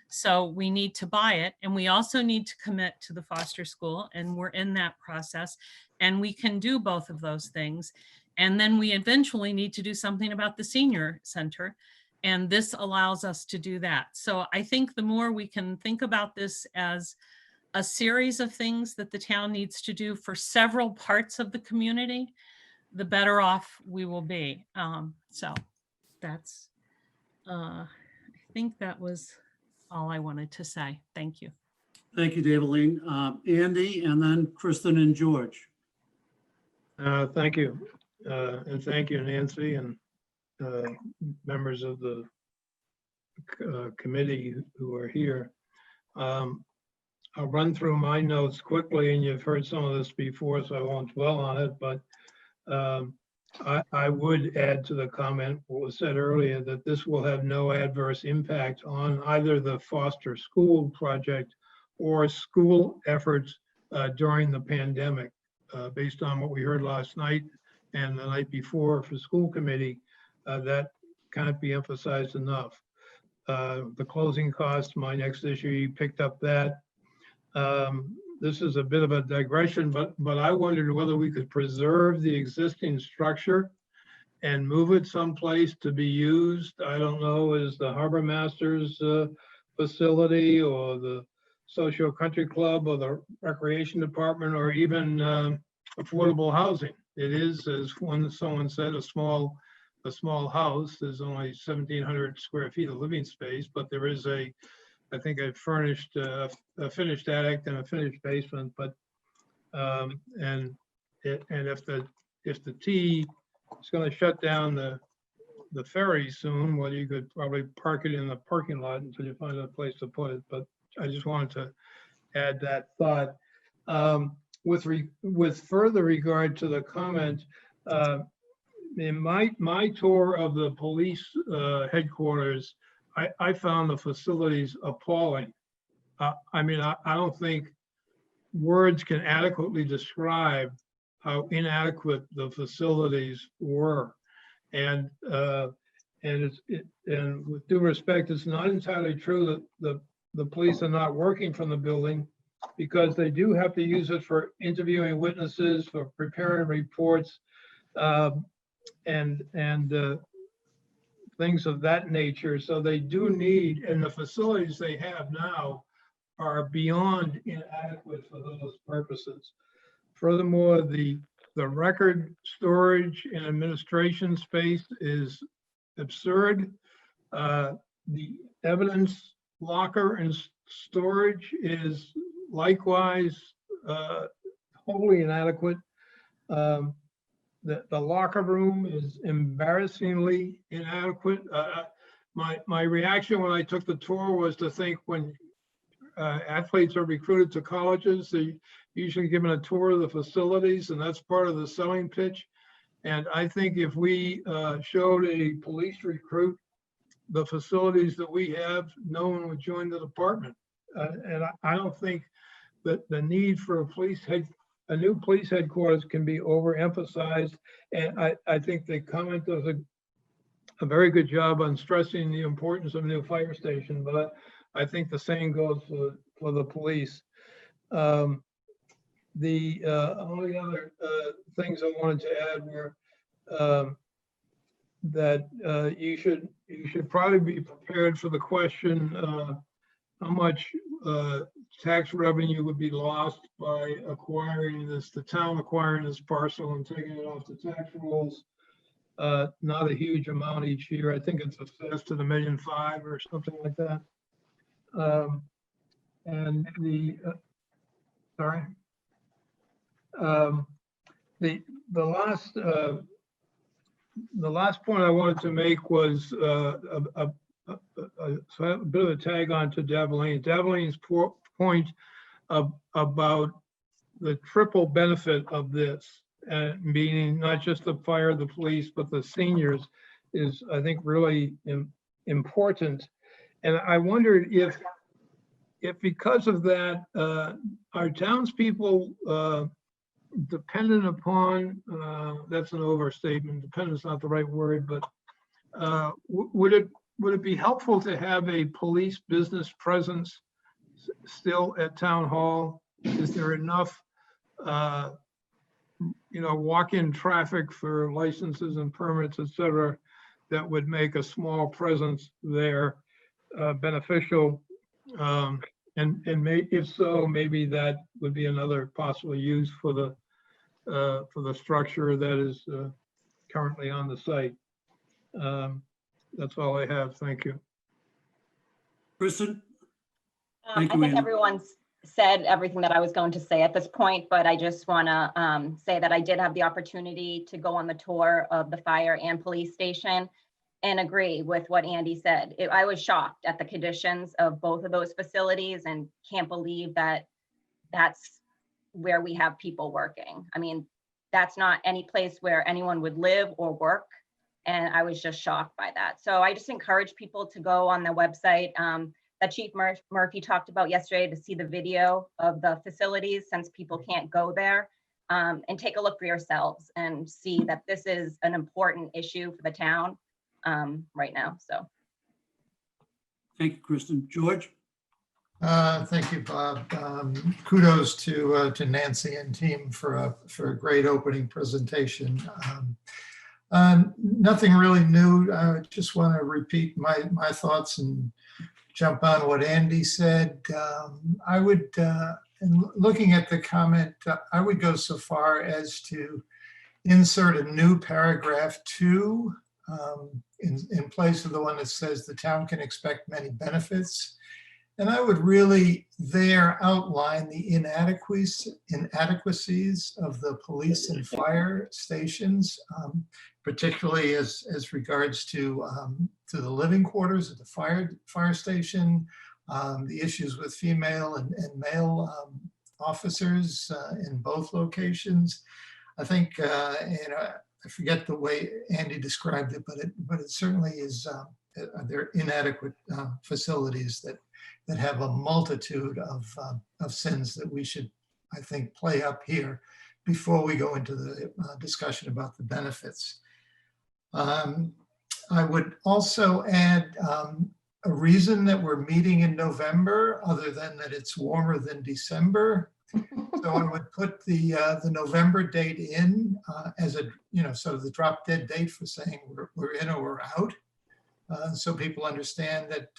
So we need to buy it, and we also need to commit to the foster school, and we're in that process, and we can do both of those things. And then we eventually need to do something about the senior center, and this allows us to do that. So I think the more we can think about this as a series of things that the town needs to do for several parts of the community, the better off we will be. So that's, I think that was all I wanted to say. Thank you. Thank you, Daveline. Andy, and then Kristen and George. Thank you. And thank you, Nancy, and members of the committee who are here. I'll run through my notes quickly, and you've heard some of this before, so I won't dwell on it, but I would add to the comment what was said earlier, that this will have no adverse impact on either the foster school project or school efforts during the pandemic. Based on what we heard last night and the night before for school committee, that can't be emphasized enough. The closing costs, my next issue, you picked up that. This is a bit of a digression, but I wondered whether we could preserve the existing structure and move it someplace to be used. I don't know, is the Harbor Masters facility or the Social Country Club or the Recreation Department or even affordable housing. It is, as someone said, a small house. There's only 1,700 square feet of living space, but there is I think a finished attic and a finished basement, but and if the T is going to shut down the ferry soon, well, you could probably park it in the parking lot until you find a place to put it. But I just wanted to add that thought. With further regard to the comment, in my tour of the police headquarters, I found the facilities appalling. I mean, I don't think words can adequately describe how inadequate the facilities were. And with due respect, it's not entirely true that the police are not working from the building. because they do have to use it for interviewing witnesses, for preparing reports, and things of that nature. So they do need, and the facilities they have now are beyond inadequate for those purposes. Furthermore, the record storage and administration space is absurd. The evidence locker and storage is likewise wholly inadequate. The locker room is embarrassingly inadequate. My reaction when I took the tour was to think when athletes are recruited to colleges, they usually given a tour of the facilities, and that's part of the selling pitch. And I think if we showed a police recruit the facilities that we have, no one would join the department. And I don't think that the need for a new police headquarters can be overemphasized. And I think the comment does a very good job on stressing the importance of a new fire station, but I think the same goes for the police. The only other things I wanted to add were that you should probably be prepared for the question how much tax revenue would be lost by acquiring this, the town acquiring this parcel and taking it off the tax rolls. Not a huge amount each year. I think it's assessed to the $1.5 million or something like that. And the last point I wanted to make was a bit of a tag on to Davleen. Davleen's point about the triple benefit of this, meaning not just the fire, the police, but the seniors, is, I think, really important. And I wondered if because of that, our townspeople dependent upon, that's an overstatement, dependent is not the right word, but would it be helpful to have a police business presence still at town hall? Is there enough walk-in traffic for licenses and permits, et cetera, that would make a small presence there beneficial? And if so, maybe that would be another possible use for the structure that is currently on the site. That's all I have. Thank you. Kristen? I Thank you, think Andy. everyone's said everything that I was going to say at this point, but I just want to say that I did have the opportunity to go on the tour of the fire and police station and agree with what Andy said. I was shocked at the conditions of both of those facilities and can't believe that that's where we have people working. I mean, that's not any place where anyone would live or work. And I was just shocked by that. So I just encourage people to go on the website that Chief Murphy talked about yesterday to see the video of the facilities, since people can't go there, and take a look for yourselves and see that this is an important issue for the town right now. So. Thank you, Kristen. George? Thank you, Bob. Kudos to Nancy and team for a great opening presentation. Nothing really new. I just want to repeat my thoughts and jump on what Andy said. I would, in looking at the comment, I would go so far as to insert a new paragraph 2 in place of the one that says the town can expect many benefits. And I would really there outline the inadequacies of the police and fire stations, particularly as regards to the living quarters at the fire station, the issues with female and male officers in both locations. I think, I forget the way Andy described it, but it certainly is, they're inadequate facilities that have a multitude of sins that we should, I think, play up here before we go into the discussion about the benefits. I would also add a reason that we're meeting in November, other than that it's warmer than December. So I would put the November date in as a, sort of the drop dead date for saying we're in or we're out. So people understand that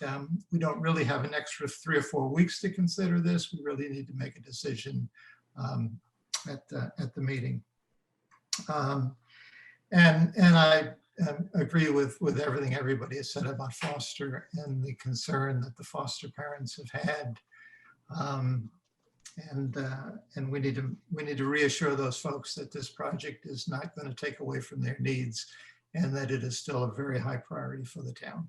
we don't really have an extra 3 or 4 weeks to consider this. We really need to make a decision at the meeting. And I agree with everything everybody has said about foster and the concern that the foster parents have had. And we need to reassure those folks that this project is not going to take away from their needs, and that it is still a very high priority for the town.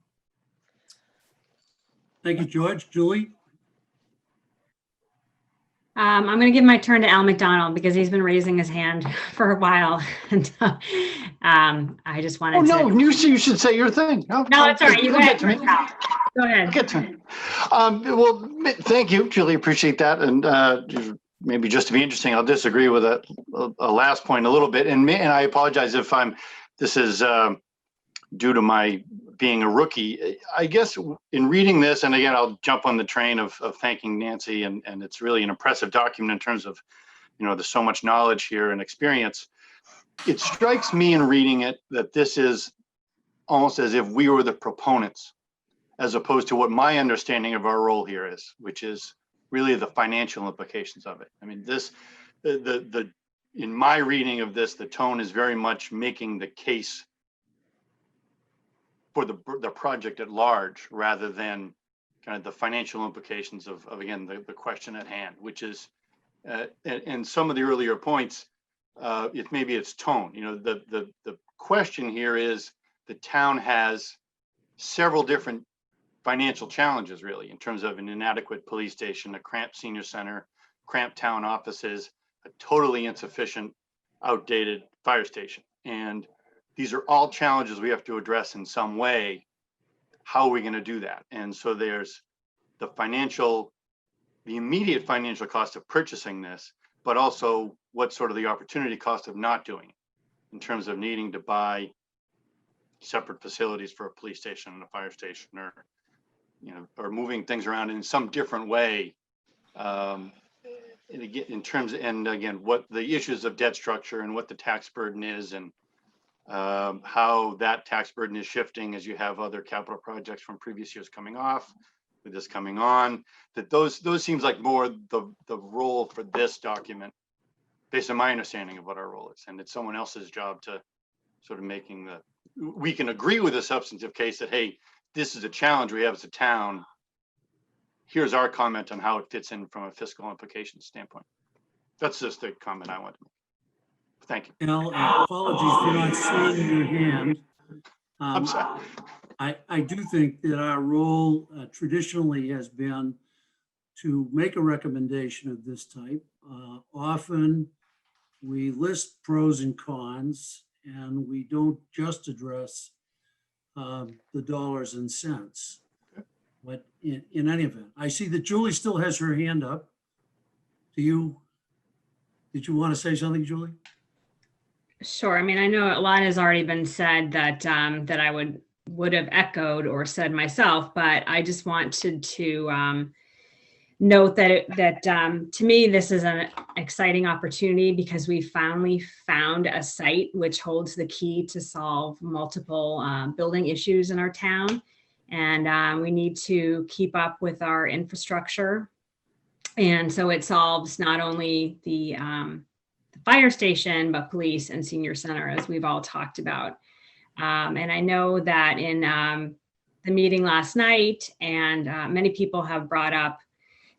Thank you, George. Julie? I'm going to give my turn to Al McDonald because he's been raising his hand for a while. And I just wanted to. Oh, no, you should say your thing. No, it's all right. You go ahead. Go ahead. I'll get to it. Well, thank you, Julie. Appreciate that. And maybe just to be interesting, I'll disagree with a last point a little bit. And I apologize if this is due to my being a rookie. I guess in reading this, and again, I'll jump on the train of thanking Nancy, and it's really an impressive document in terms of, there's so much knowledge here and experience. It strikes me in reading it that this is almost as if we were the proponents, as opposed to what my understanding of our role here is, which is really the financial implications of it. I mean, in my reading of this, the tone is very much making the case for the project at large, rather than kind of the financial implications of again, the question at hand, which is, and some of the earlier points, maybe it's tone. The question here is, the town has several different financial challenges, really, in terms of an inadequate police station, a cramped senior center, cramped town offices, a totally insufficient, outdated fire station. And these are all challenges we have to address in some way. How are we going to do that? And so there's the immediate financial cost of purchasing this, but also what's sort of the opportunity cost of not doing it, in terms of needing to buy separate facilities for a police station and a fire station, or moving things around in some different way. And again, what the issues of debt structure and what the tax burden is, and how that tax burden is shifting as you have other capital projects from previous years coming off, with this coming on, that those seems like more the role for this document, based on my understanding of what our role is. And it's someone else's job to sort of we can agree with a substantive case that, hey, this is a challenge we have as a town. Here's our comment on how it fits in from a fiscal implications standpoint. That's just the comment I want to make. Thank you. Al, apologies for not seeing your hand. I'm sorry. I do think that our role traditionally has been to make a recommendation of this type. Often we list pros and cons, and we don't just address the dollars and cents. But in any event, I see that Julie still has her hand up. Did you want to say something, Julie? Sure. I mean, I know a lot has already been said that I would have echoed or said myself, but I just wanted to note that to me, this is an exciting opportunity because we finally found a site which holds the key to solve multiple building issues in our town. And we need to keep up with our infrastructure. And so it solves not only the fire station, but police and senior center, as we've all talked about. And I know that in the meeting last night, and many people have brought up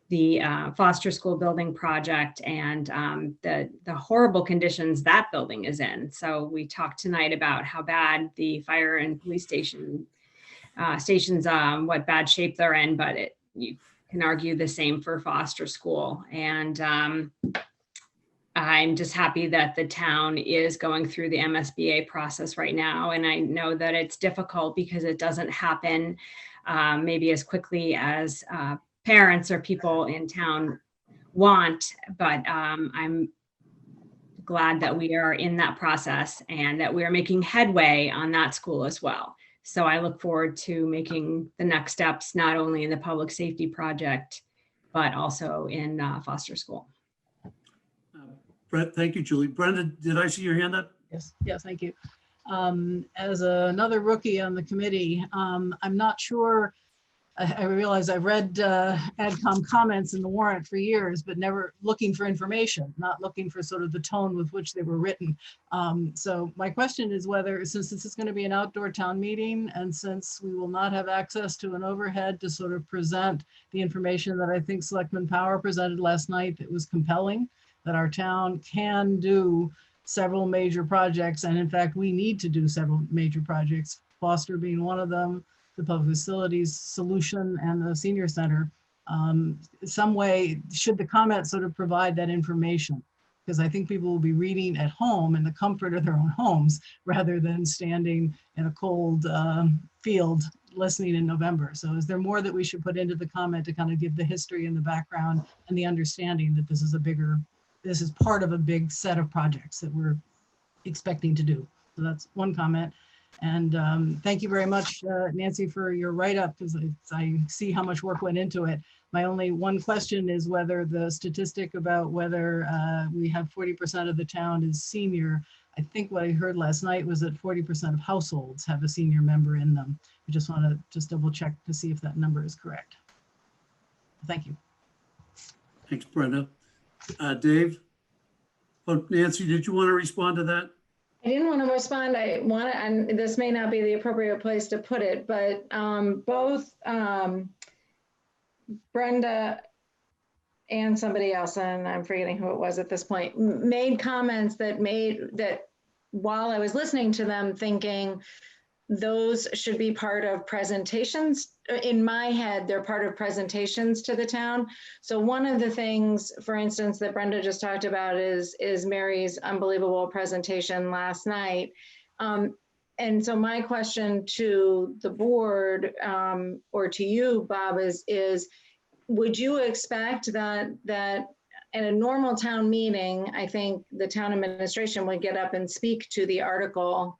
the Foster School building project and the horrible conditions that building is in. So we talked tonight about how bad the fire and police stations, what bad shape they're in, but you can argue the same for Foster School. And I'm just happy that the town is going through the MSBA process right now. And I know that it's difficult because it doesn't happen maybe as quickly as parents or people in town want, but I'm glad that we are in that process and that we are making headway on that school as well. So I look forward to making the next steps, not only in the public safety project, but also in Foster School. Brett, thank you, Julie. Brenda, did I see your hand up? Yes, thank you. As another rookie on the committee, I'm not sure, I realize I've read AdCom comments in the warrant for years, but never looking for information, not looking for sort of the tone with which they were written. So my question is whether, since this is going to be an outdoor town meeting, and since we will not have access to an overhead to sort of present the information that I think Selectman Power presented last night, that was compelling, that our town can do several major projects. And in fact, we need to do several major projects, Foster being one of them, the public facilities solution and the senior center. Some way, should the comment sort of provide that information? Because I think people will be reading at home in the comfort of their own homes rather than standing in a cold field listening in November. So is there more that we should put into the comment to kind of give the history and the background and the understanding that this is part of a big set of projects that we're expecting to do? So that's one comment. And thank you very much, Nancy, for your write-up, because I see how much work went into it. My only one question is whether the statistic about whether we have 40% of the town is senior. I think what I heard last night was that 40% of households have a senior member in them. I just want to just double check to see if that number is correct. Thank you. Thanks, Brenda. Dave? Oh, Nancy, did you want to respond to that? I didn't want to respond. I want to, and this may not be the appropriate place to put it, but both Brenda and somebody else, and I'm forgetting who it was at this point, made comments that while I was listening to them, thinking those should be part of presentations. In my head, they're part of presentations to the town. So one of the things, for instance, that Brenda just talked about is Mary's unbelievable presentation last night. And so my question to the board or to you, Bob, is would you expect that in a normal town meeting, I think the town administration would get up and speak to the article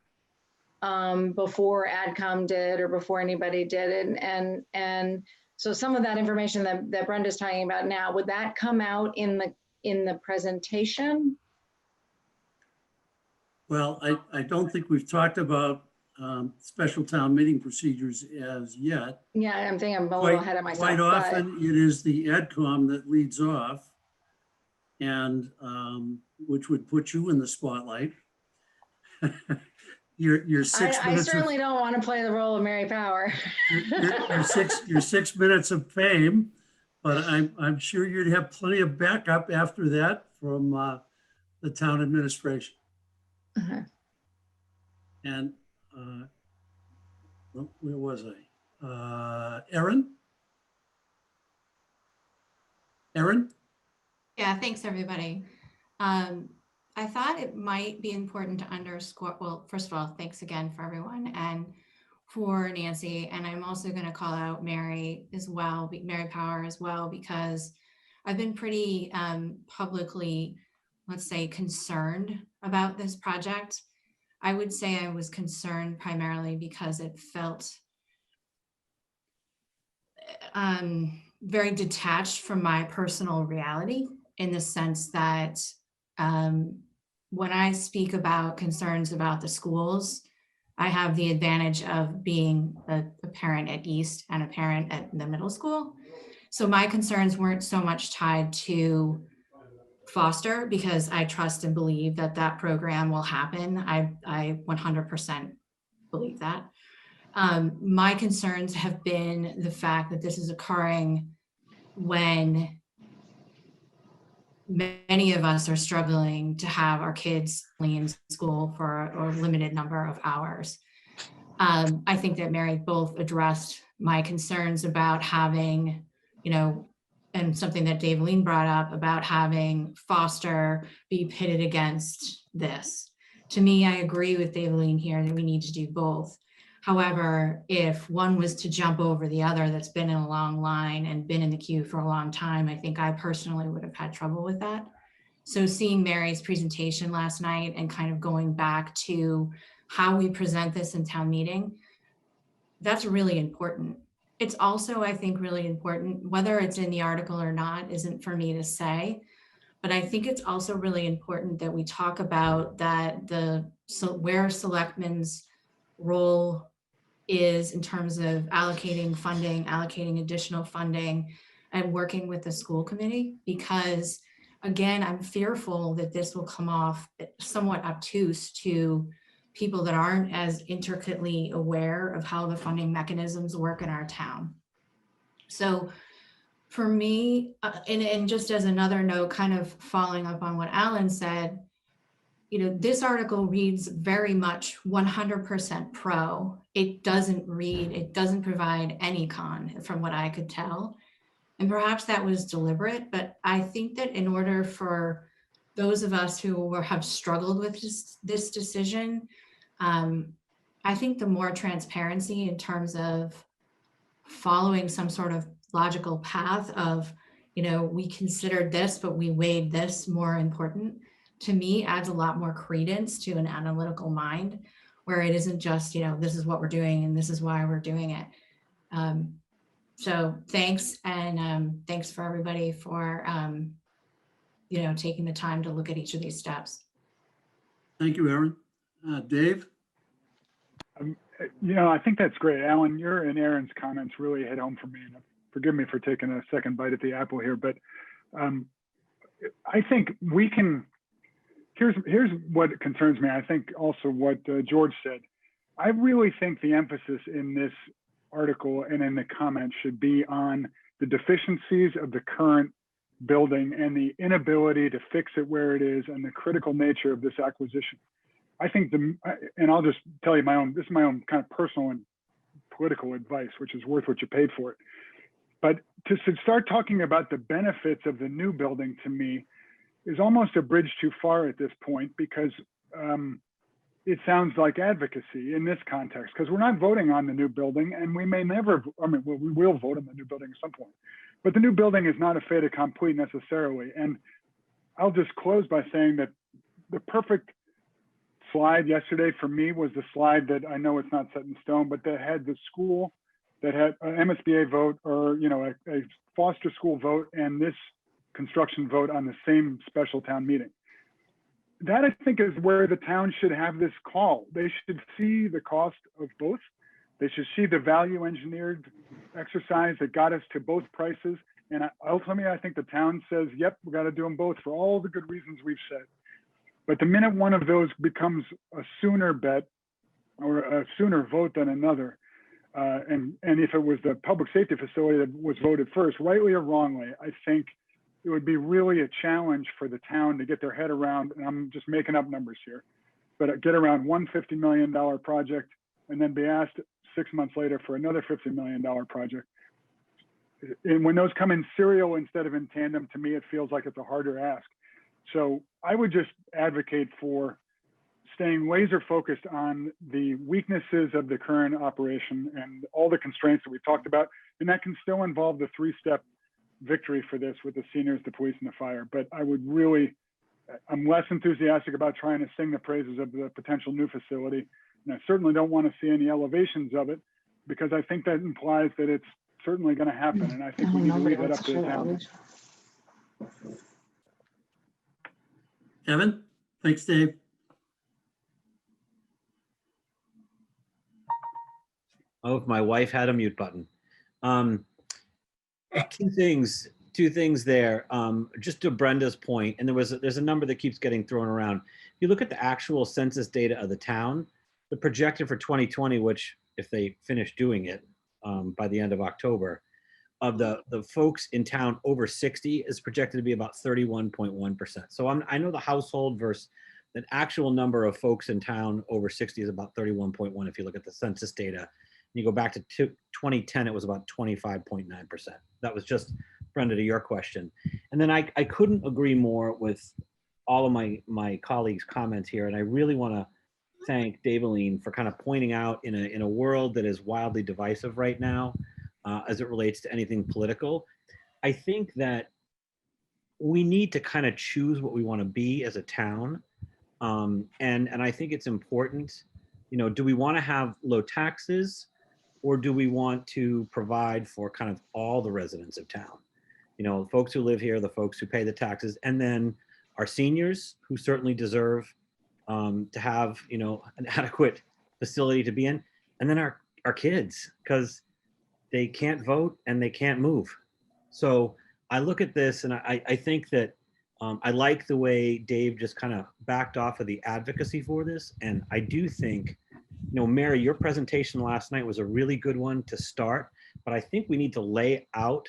before AdCom did or before anybody did. And so some of that information that Brenda's talking about now, would that come out in the presentation? Well, I don't think we've talked about special town meeting procedures as yet. Yeah, I'm thinking I'm a little ahead of myself. Quite often it is the AdCom that leads off, and which would put you in the spotlight. Your 6 I minutes. certainly don't want to play the role of Mary Power. your 6 minutes of fame, but I'm sure you'd have plenty of backup after that from the town administration. Uh-huh. And where was I? Erin? Erin? Yeah, thanks, everybody. I thought it might be important to underscore, well, first of all, thanks again for everyone and for Nancy. And I'm also going to call out Mary as well, Mary Power as well, because I've been pretty publicly, let's say, concerned about this project. I would say I was concerned primarily because it felt very detached from my personal reality, in the sense that when I speak about concerns about the schools, I have the advantage of being a parent at East and a parent at the middle school. So my concerns weren't so much tied to Foster, because I trust and believe that that program will happen. I 100% believe that. My concerns have been the fact that this is occurring when many of us are struggling to have our kids in school for a limited number of hours. I think that Mary both addressed my concerns about having, and something that Dave Lean brought up about having Foster be pitted against this. To me, I agree with Dave Lean here that we need to do both. However, if one was to jump over the other that's been in a long line and been in the queue for a long time, I think I personally would have had trouble with that. So seeing Mary's presentation last night and kind of going back to how we present this in town meeting, that's really important. It's also, I think, really important, whether it's in the article or not, isn't for me to say. But I think it's also really important that we talk about that where selectmen's role is in terms of allocating funding, allocating additional funding, and working with the school committee. Because again, I'm fearful that this will come off somewhat obtuse to people that aren't as intricately aware of how the funding mechanisms work in our town. So for me, and just as another note, kind of following up on what Alan said, you know, this article reads very much 100% pro. It doesn't provide any con from what I could tell. And perhaps that was deliberate, but I think that in order for those of us who have struggled with this decision, I think the more transparency in terms of following some sort of logical path of, you know, we considered this, but we weighed this more important, to me adds a lot more credence to an analytical mind, where it isn't just, you know, this is what we're doing and this is why we're doing it. So thanks, and thanks for everybody for, you know, taking the time to look at each of these steps. Thank you, Aaron. Dave? You know, I think that's great. Alan, your and Aaron's comments really hit home for me. And forgive me for taking a second bite at the apple here, but I think we can, here's what concerns me. I think also what George said. I really think the emphasis in this article and in the comments should be on the deficiencies of the current building and the inability to fix it where it is and the critical nature of this acquisition. I think and I'll just tell you this is my own kind of personal and political advice, which is worth what you paid for it. But to start talking about the benefits of the new building, to me, is almost a bridge too far at this point, because it sounds like advocacy in this context, because we're not voting on the new building, and we may never, we will vote on the new building at some point, but the new building is not a fait accompli necessarily. And I'll just close by saying that the perfect slide yesterday for me was the slide that, I know it's not set in stone, but that had the school, that had an MSBA vote, or, you know, a foster school vote and this construction vote on the same special town meeting. That, I think, is where the town should have this call. They should see the cost of both. They should see the value engineered exercise that got us to both prices. And ultimately, I think the town says, yep, we got to do them both for all the good reasons we've said. But the minute one of those becomes a sooner bet or a sooner vote than another, and if it was the public safety facility that was voted first, rightly or wrongly, I think it would be really a challenge for the town to get their head around, and I'm just making up numbers here, but get around one $50 million project and then be asked 6 months later for another $50 million project. And when those come in serial instead of in tandem, to me, it feels like it's a harder ask. So I would just advocate for staying laser focused on the weaknesses of the current operation and all the constraints that we've talked about. And that can still involve the 3-step victory for this with the seniors, the police, and the fire. But I would really, I'm less enthusiastic about trying to sing the praises of the potential new facility. And I certainly don't want to see any elevations of it, because I think that implies that it's certainly going to happen. And I think we need to leave that up to the town. Evan? Thanks, Dave. Oh, if my wife had a mute button. Two things there. Just to Brenda's point, and there's a number that keeps getting thrown around. If you look at the actual census data of the town, the projected for 2020, which if they finish doing it by the end of October, of the folks in town over 60 is projected to be about 31.1%. So I know the household versus the actual number of folks in town over 60 is about 31.1 if you look at the census data. You go back to 2010, it was about 25.9%. That was just, Brenda, to your question. And then I couldn't agree more with all of my colleagues' comments here. And I really want to thank Daveline for kind of pointing out in a world that is wildly divisive right now, as it relates to anything political. I think that we need to kind of choose what we want to be as a town. And I think it's important, you know, do we want to have low taxes? Or do we want to provide for kind of all the residents of town? You know, folks who live here, the folks who pay the taxes, and then our seniors who certainly deserve to have, you know, an adequate facility to be in. And then our kids, because they can't vote and they can't move. So I look at this and I think that I like the way Dave just kind of backed off of the advocacy for this. And I do think, you know, Mary, your presentation last night was a really good one to start, but I think we need to lay out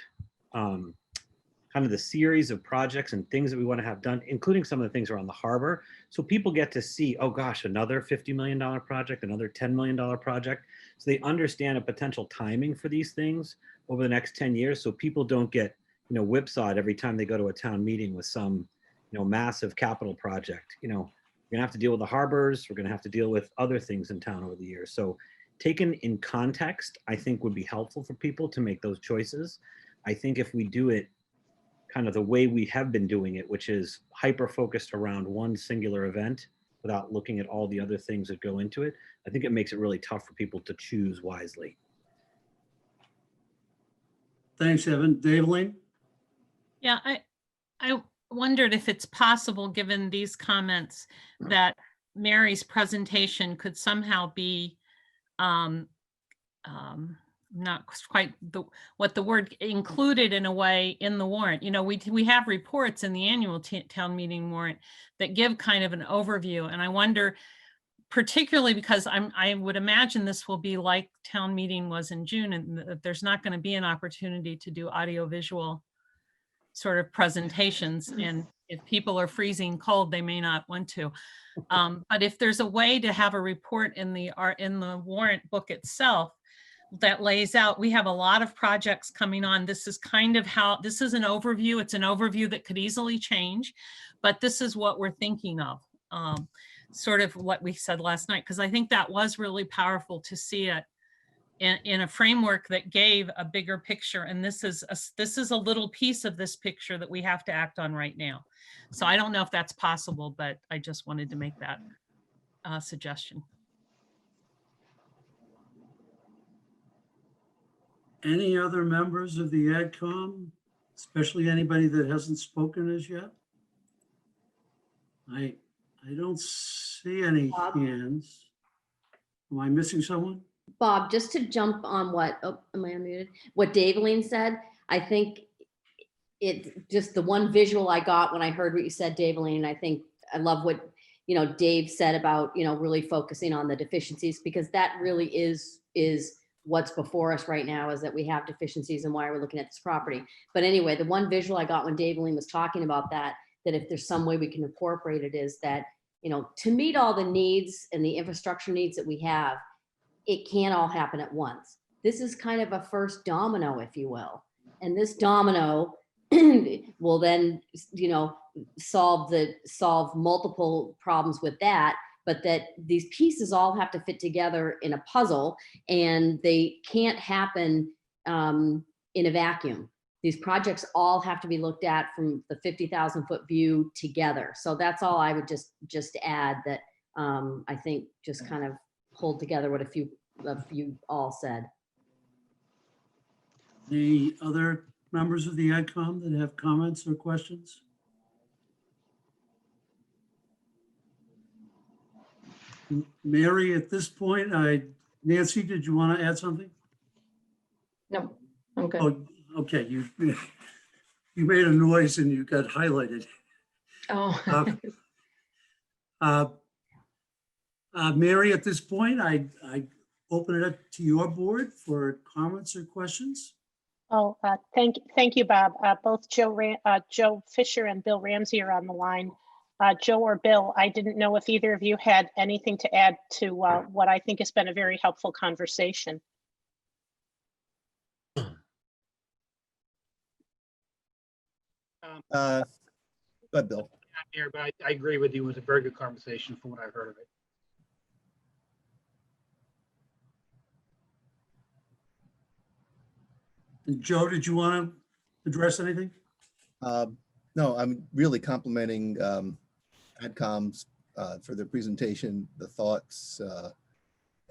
kind of the series of projects and things that we want to have done, including some of the things around the harbor. So people get to see, oh gosh, another $50 million project, another $10 million project. So they understand a potential timing for these things over the next 10 years. So people don't get, you know, whipsawed every time they go to a town meeting with some, you know, massive capital project. You know, we're gonna have to deal with the harbors. We're gonna have to deal with other things in town over the years. So taken in context, I think would be helpful for people to make those choices. I think if we do it kind of the way we have been doing it, which is hyper-focused around one singular event without looking at all the other things that go into it, I think it makes it really tough for people to choose wisely. Thanks, Evan. Dave Lane? Yeah, I wondered if it's possible, given these comments, that Mary's presentation could somehow be not quite what the word included in a way in the warrant. You know, we have reports in the annual town meeting warrant that give kind of an overview. And I wonder, particularly because I would imagine this will be like town meeting was in June, and that there's not going to be an opportunity to do audiovisual sort of presentations. And if people are freezing cold, they may not want to. But if there's a way to have a report in the warrant book itself that lays out, we have a lot of projects coming on. This is kind of how, this is an overview. It's an overview that could easily change, but this is what we're thinking of. Sort of what we said last night, because I think that was really powerful to see it in a framework that gave a bigger picture. And this is a little piece of this picture that we have to act on right now. So I don't know if that's possible, but I just wanted to make that suggestion. Any other members of the AdCom, especially anybody that hasn't spoken as yet? I don't see any hands. Am I missing someone? Bob, just to jump on what, oh, am I unmuted? What Daveline said, I think it just the one visual I got when I heard what you said, Daveline, I think I love what, you know, Dave said about, you know, really focusing on the deficiencies, because that really is what's before us right now, is that we have deficiencies and why we're looking at this property. But anyway, the one visual I got when Daveline was talking about that if there's some way we can incorporate it, is that, you know, to meet all the needs and the infrastructure needs that we have, it can't all happen at once. This is kind of a first domino, if you will. And this domino will then, you know, solve multiple problems with that, but that these pieces all have to fit together in a puzzle, and they can't happen in a vacuum. These projects all have to be looked at from the 50,000 foot view together. So that's all I would just add, that I think just kind of pulled together what a few of you all said. The other members of the AdCom that have comments or questions? Mary, at this point, Nancy, did you want to add something? No, I'm good. Oh, okay, you made a noise and you got highlighted. Oh. Mary, at this point, I open it up to your board for comments or questions. Oh, thank you, Bob. Both Joe Fisher and Bill Ramsey are on the line. Joe or Bill, I didn't know if either of you had anything to add to what I think has been a very helpful conversation. Go ahead, Bill. Here, but I agree with you. It was a very good conversation from what I've heard of it. And Joe, did you want to address anything? No, I'm really complimenting AdComs for their presentation, the thoughts,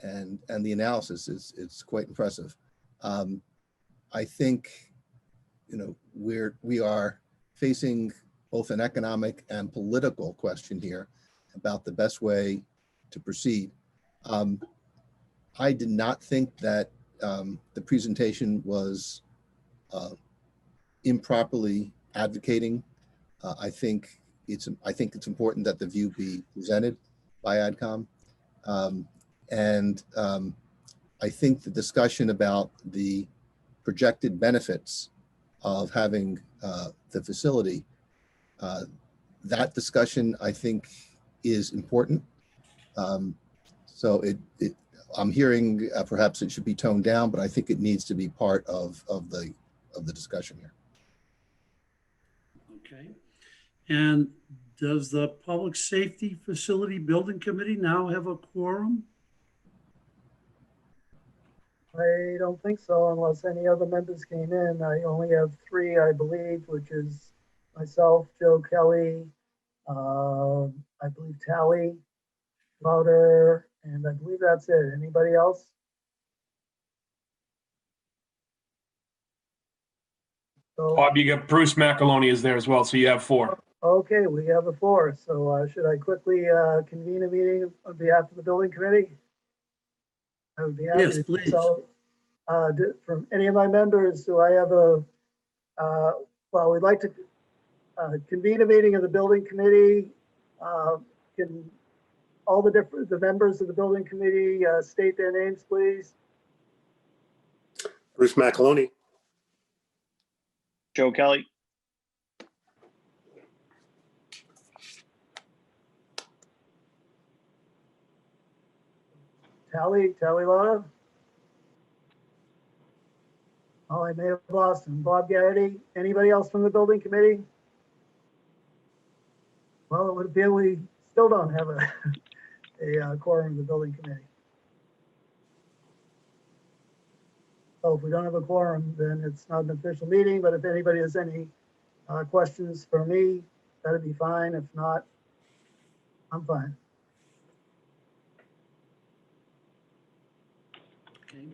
and the analysis is quite impressive. I think, you know, we are facing both an economic and political question here about the best way to proceed. I did not think that the presentation was improperly advocating. I think it's important that the view be presented by AdCom. I think the discussion about the projected benefits of having the facility, that discussion I think is important. So I'm hearing perhaps it should be toned down, but I think it needs to be part of the discussion here. Okay. And does the Public Safety Facility Building Committee now have a quorum? I don't think so, unless any other members came in. I only have 3, I believe, which is myself, Joe Kelly, I believe Tally, Louder, and I believe that's it. Anybody else? So, Bob, you got Bruce McAloney is there as well, so you have 4. okay, we have a 4. So should I quickly convene a meeting on behalf of the building committee? I would be happy Yes, to. please. So, from any of my members, do I have well, we'd like to convene a meeting of the building committee. Can all the members of the building committee state their names, please? Bruce McAloney. Joe Kelly. Tally Lotta. Oh, I may have lost him. Bob Garrity. Anybody else from the building committee? Well, it would appear we still don't have a quorum of the building committee. So if we don't have a quorum, then it's not an official meeting, but if anybody has any questions for me, that'd be fine. If not, I'm fine. Okay.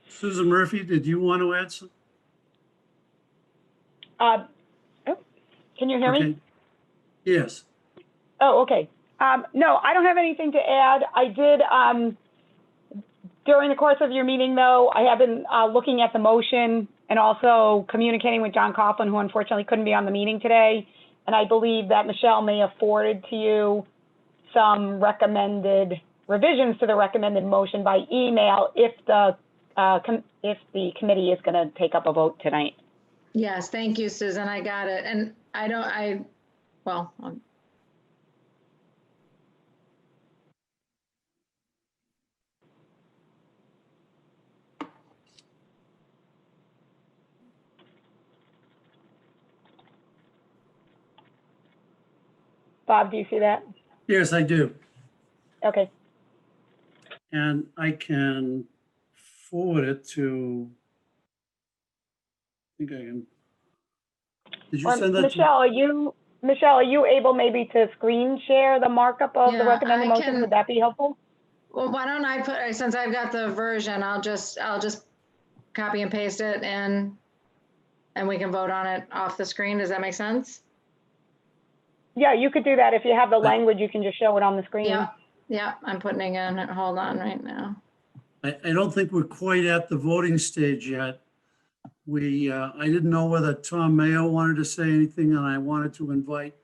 Susan Murphy, did you want to add some? Can you hear me? Yes. Oh, okay. No, I don't have anything to add. I did, during the course of your meeting, though, I have been looking at the motion and also communicating with John Coughlin, who unfortunately couldn't be on the meeting today. And I believe that Michelle may have forwarded to you some recommended revisions to the recommended motion by email if the committee is going to take up a vote tonight. Yes, thank you, Susan. I got it. And well, Bob, do you see that? Yes, I do. Okay. And I can forward it to, I think I can. Did you send that? Michelle, are you able maybe to screen share the markup of the Yeah, recommended I motion? can. Would that be helpful? well, why don't I put, since I've got the version, I'll just copy and paste it and we can vote on it off the screen. Does that make sense? Yeah, you could do that. If you have the language, you can just show it on the screen. Yeah, I'm putting it in. Hold on right now. I don't think we're quite at the voting stage yet. I didn't know whether Tom Mayo wanted to say anything, and I wanted to invite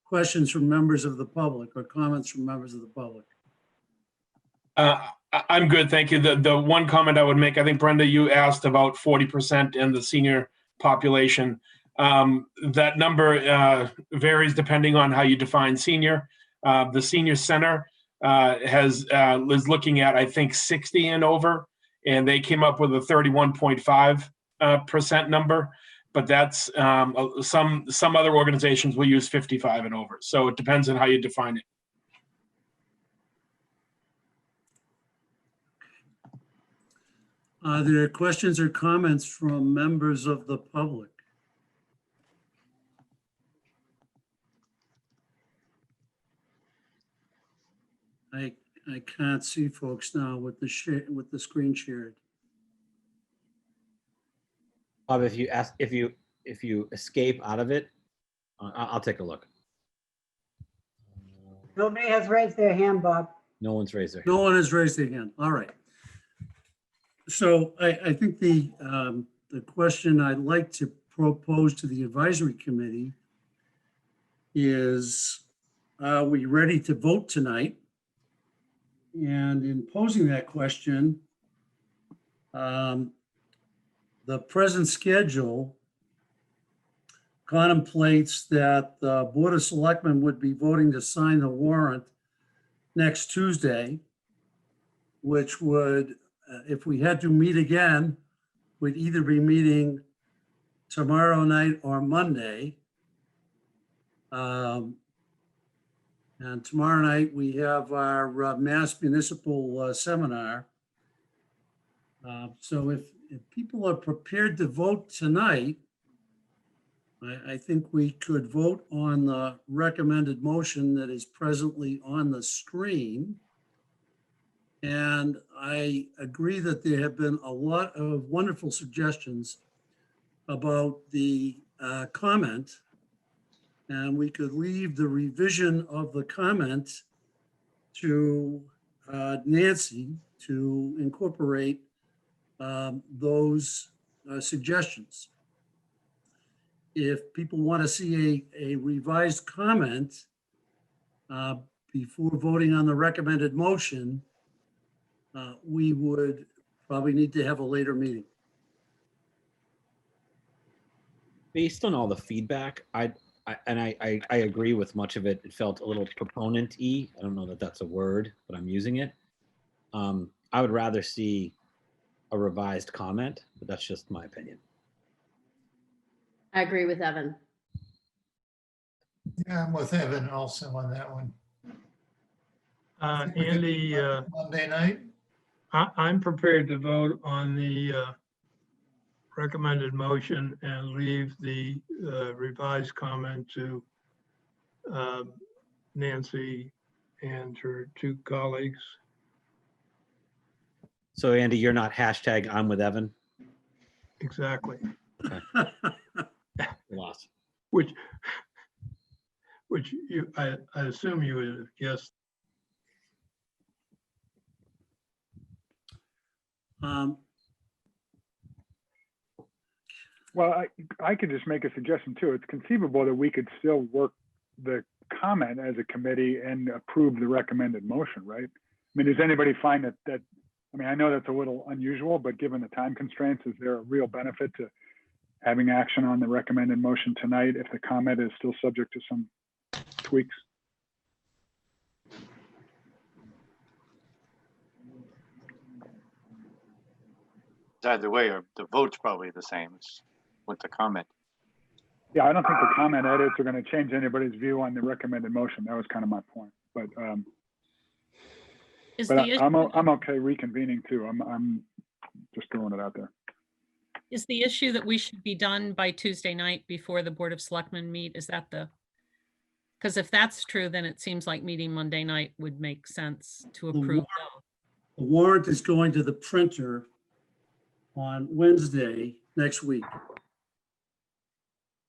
questions from members of the public or comments from members of the public. I'm good, thank you. The one comment I would make, I think Brenda, you asked about 40% in the senior population. That number varies depending on how you define senior. The senior center is looking at, I think, 60 and over, and they came up with a 31.5% number. But that's some other organizations will use 55 and over. So it depends on how you define it. Are there questions or comments from members of the public? I can't see folks now with the with the screen shared. Bob, if you escape out of it, I'll take a look. Nobody has raised their hand, Bob. No one's raised their hand. No one has raised their hand. All right. So I think the question I'd like to propose to the advisory committee is, are we ready to vote tonight? And in posing that question, the present schedule contemplates that the Board of Selectmen would be voting to sign the warrant next Tuesday, which would, if we had to meet again, would either be meeting tomorrow night or Monday. And tomorrow night, we have our Mass Municipal Seminar. So if people are prepared to vote tonight, I think we could vote on the recommended motion that is presently on the screen. And I agree that there have been a lot of wonderful suggestions about the comment. And we could leave the revision of the comment to Nancy to incorporate those suggestions. If people want to see a revised comment before voting on the recommended motion, we would probably need to have a later meeting. Based on all the feedback, I agree with much of it. It felt a little proponent-y. I don't know that that's a word, but I'm using it. I would rather see a revised comment, but that's just my opinion. I agree with Evan. Yeah, I'm with Evan also on that one. Andy, Monday night? I'm prepared to vote on the recommended motion and leave the revised comment to Nancy and her two colleagues. So Andy, you're not hashtag I'm with Evan? Exactly. Okay. Lost. Which you, I assume you would have guessed. Well, I could just make a suggestion too. It's conceivable that we could still work the comment as a committee and approve the recommended motion, right? I mean, does anybody find that, I mean, I know that's a little unusual, but given the time constraints, is there a real benefit to having action on the recommended motion tonight if the comment is still subject to some tweaks? Either way, or the vote's probably the same as with the comment. Yeah, I don't think the comment edits are going to change anybody's view on the recommended motion. That was kind of my point. But I'm okay reconvening too. I'm just throwing it out there. Is the issue that we should be done by Tuesday night before the Board of Selectmen meet? Is that because if that's true, then it seems like meeting Monday night would make sense to approve. The warrant is going to the printer on Wednesday next week.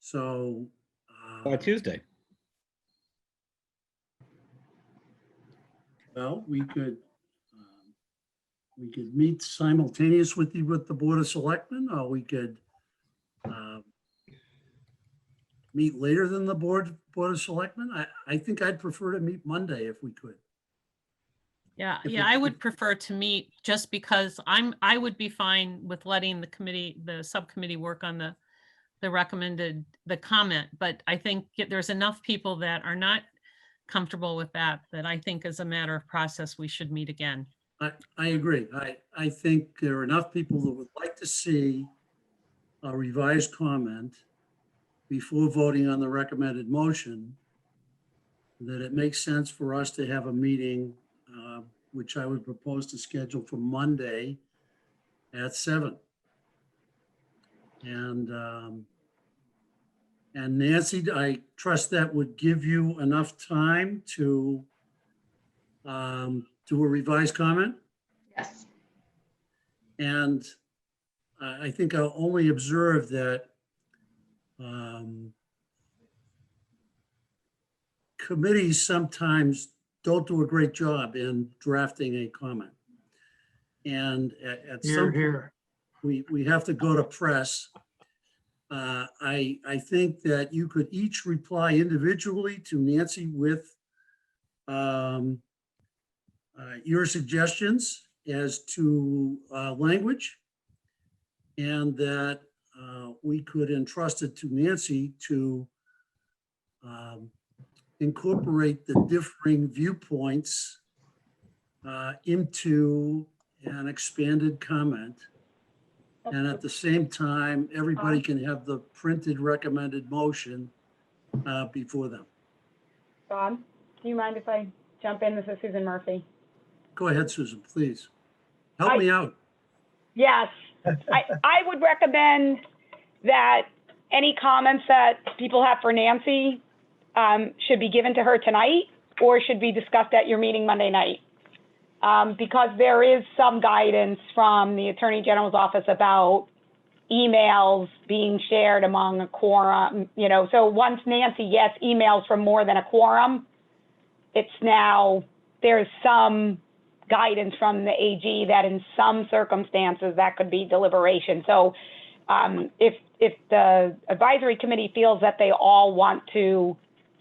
So. By Tuesday. Well, we could meet simultaneous with the Board of Selectmen, or we could meet later than the Board of Selectmen. I think I'd prefer to meet Monday if we could. Yeah, I would prefer to meet just because I would be fine with letting the subcommittee work on the comment, but I think there's enough people that are not comfortable with that I think as a matter of process, we should meet again. I agree. I think there are enough people that would like to see a revised comment before voting on the recommended motion that it makes sense for us to have a meeting, which I would propose to schedule for Monday at 7. And Nancy, I trust that would give you enough time to do a revised comment? Yes. And I think I'll only observe that committees sometimes don't do a great job in drafting a comment. And at some point, Here. we have to go to press. I think that you could each reply individually to Nancy with your suggestions as to language, and that we could entrust it to Nancy to incorporate the differing viewpoints into an expanded comment. And at the same time, everybody can have the printed recommended motion before them. Bob, do you mind if I jump in? This is Susan Murphy. Go ahead, Susan, please. Help me out. Yes, I would recommend that any comments that people have for Nancy should be given to her tonight or should be discussed at your meeting Monday night. Because there is some guidance from the Attorney General's office about emails being shared among a quorum, you know, so once Nancy gets emails from more than a quorum, it's now, there's some guidance from the AG that in some circumstances that could be deliberation. So if the advisory committee feels that they all want to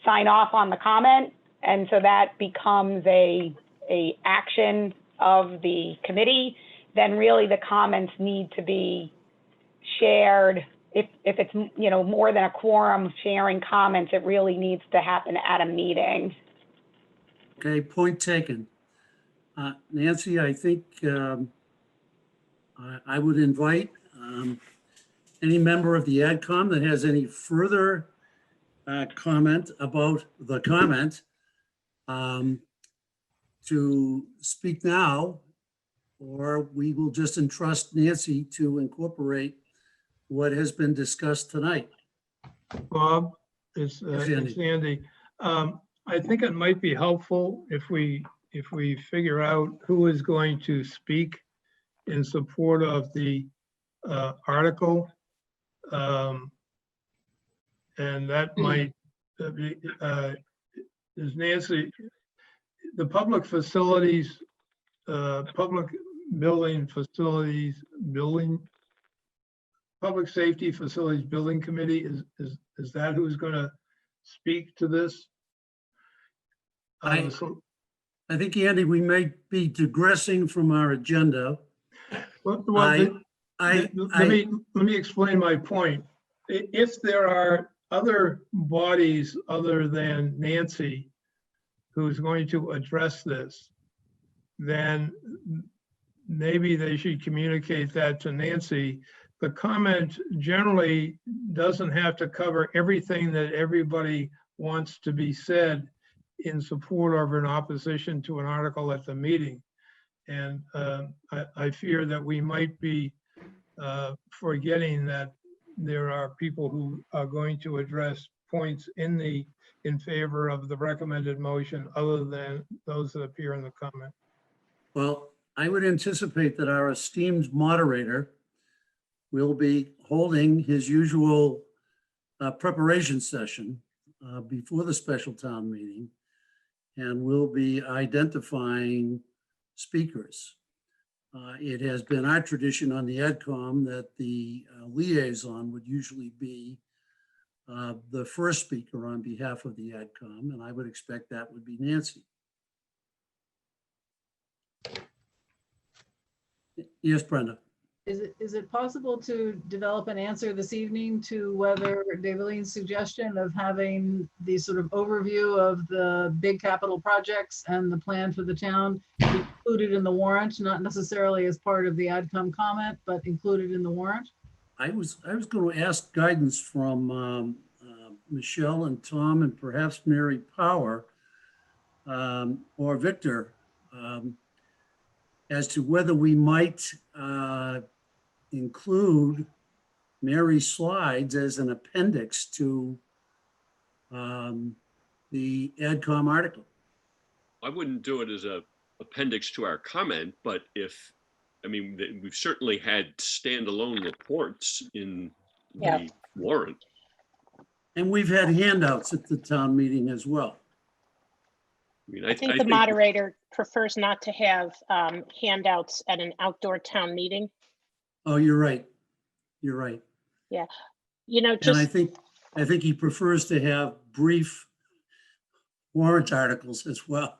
sign off on the comment, and so that becomes a action of the committee, then really the comments need to be shared. If it's, you know, more than a quorum sharing comments, it really needs to happen at a meeting. Okay, point taken. Nancy, I think I would invite any member of the AdCom that has any further comment about the comment to speak now, or we will just entrust Nancy to incorporate what has been discussed tonight. Bob, it's Andy. Andy. I think it might be helpful if we figure out who is going to speak in support of the article. And that might be, is Nancy, the public facilities, public building facilities, public safety facilities building committee, is that who's going to speak to this? I think, Andy, we may be digressing from our agenda. Well, let me explain my point. If there are other bodies other than Nancy who's going to address this, then maybe they should communicate that to Nancy. The comment generally doesn't have to cover everything that everybody wants to be said in support of an opposition to an article at the meeting. And I fear that we might be forgetting that there are people who are going to address points in favor of the recommended motion other than those that appear in the comment. Well, I would anticipate that our esteemed moderator will be holding his usual preparation session before the special town meeting, and will be identifying speakers. It has been our tradition on the AdCom that the liaison would usually be the first speaker on behalf of the AdCom, and I would expect that would be Nancy. Yes, Brenda. Is it possible to develop an answer this evening to whether Davilene's suggestion of having the sort of overview of the big capital projects and the plan for the town be included in the warrant, not necessarily as part of the AdCom comment, but included in the warrant? I was going to ask guidance from Michelle and Tom and perhaps Mary Power or Victor as to whether we might include Mary's slides as an appendix to the AdCom article. I wouldn't do it as appendix to our comment, but if, I mean, we've certainly had standalone reports in Yeah. the warrant. And we've had handouts at the town meeting as well. I mean, I think the moderator prefers not to have handouts at an outdoor town meeting. Oh, you're right. You're right. Yeah. You know, And I just, think he prefers to have brief warrant articles as well.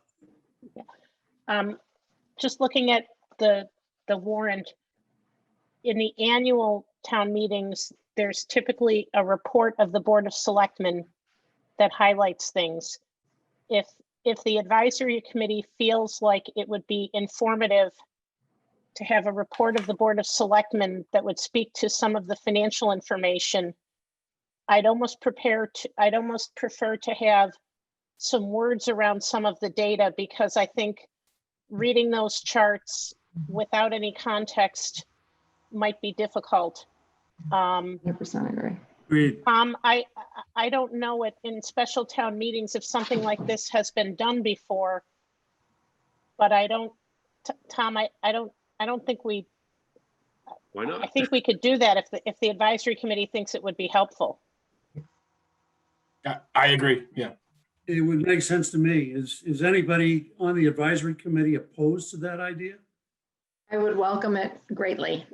just looking at the warrant, in the annual town meetings, there's typically a report of the Board of Selectmen that highlights things. If the advisory committee feels like it would be informative to have a report of the Board of Selectmen that would speak to some of the financial information, I'd almost prefer to have some words around some of the data, because I think reading those charts without any context might be difficult. 100% agree. Agreed. I don't know it in special town meetings if something like this has been done before, but I don't, Tom, I don't think we. Why not? I think we could do that if the advisory committee thinks it would be helpful. I agree. Yeah. It would make sense to me. Is anybody on the advisory committee opposed to that idea? I would welcome it greatly.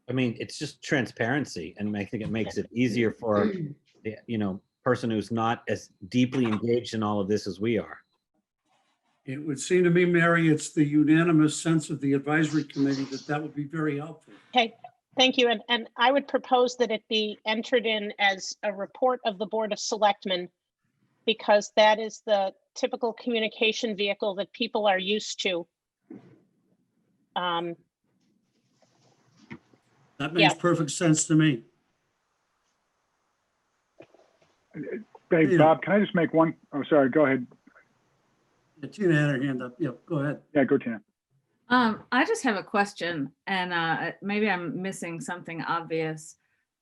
I mean, it's just transparency, and I think it makes it easier for the, person who's not as deeply engaged in all of this as we are. It would seem to me, Mary, it's the unanimous sense of the advisory committee that would be very helpful. Okay, thank you. And I would propose that it be entered in as a report of the Board of Selectmen, because that is the typical communication vehicle that people are used to. That makes perfect sense to me. Hey, Bob, can I just make one? Oh, sorry, go ahead. Tina had her hand up. Yeah, go ahead. Yeah, go Tina. I just have a question, and maybe I'm missing something obvious.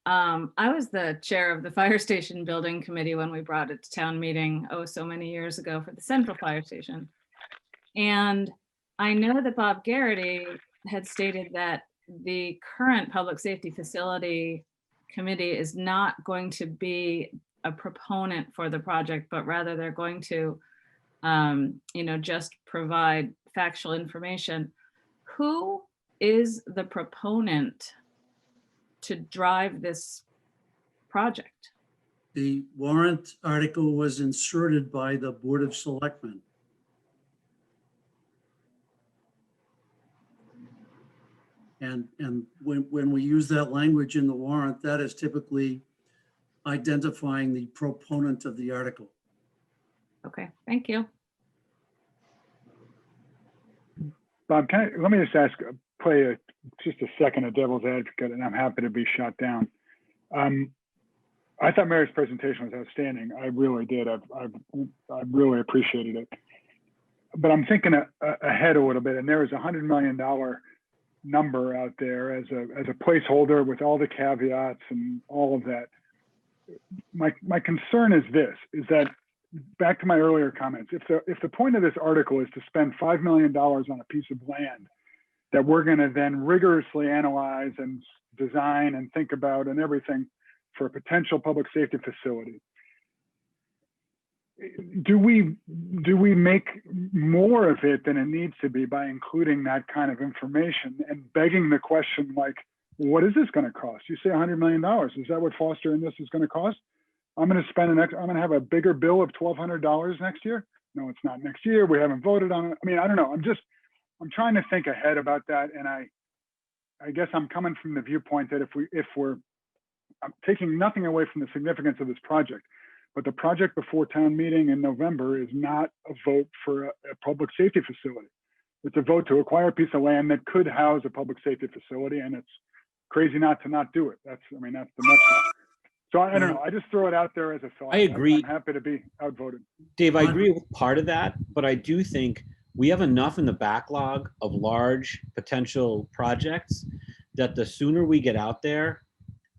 I was the chair of the fire station building committee when we brought it to town meeting, so many years ago, for the central fire station. And I know that Bob Garrity had stated that the current public safety facility committee is not going to be a proponent for the project, but rather they're going to just provide factual information. Who is the proponent to drive this project? The warrant article was inserted by the Board of Selectmen. And when we use that language in the warrant, that is typically identifying the proponent of the article. Okay, thank you. Bob, let me just play just a second of devil's advocate, and I'm happy to be shot down. I thought Mary's presentation was outstanding. I really did. I really appreciated it. But I'm thinking ahead a little bit, and there is $100 million number out there as a placeholder with all the caveats and all of that. My concern is this: is that, back to my earlier comments, if the point of this article is to spend $5 million on a piece of land that we're going to then rigorously analyze and design and think about and everything for a potential public safety facility, do we make more of it than it needs to be by including that kind of information and begging the question, like, what is this going to cost? You say $100 million. Is that what fostering this is going to cost? I'm going to have a bigger bill of $1,200 next year. No, it's not next year. We haven't voted on it. I mean, I don't know. I'm trying to think ahead about that. And I guess I'm coming from the viewpoint that I'm taking nothing away from the significance of this project, but the project before town meeting in November is not a vote for a public safety facility. It's a vote to acquire a piece of land that could house a public safety facility, and it's crazy not do it. That's the nutshell. So I don't know. I just throw it out there as a thought. I agree. I'm happy to be outvoted. Dave, I agree with part of that, but I do think we have enough in the backlog of large potential projects that the sooner we get out there,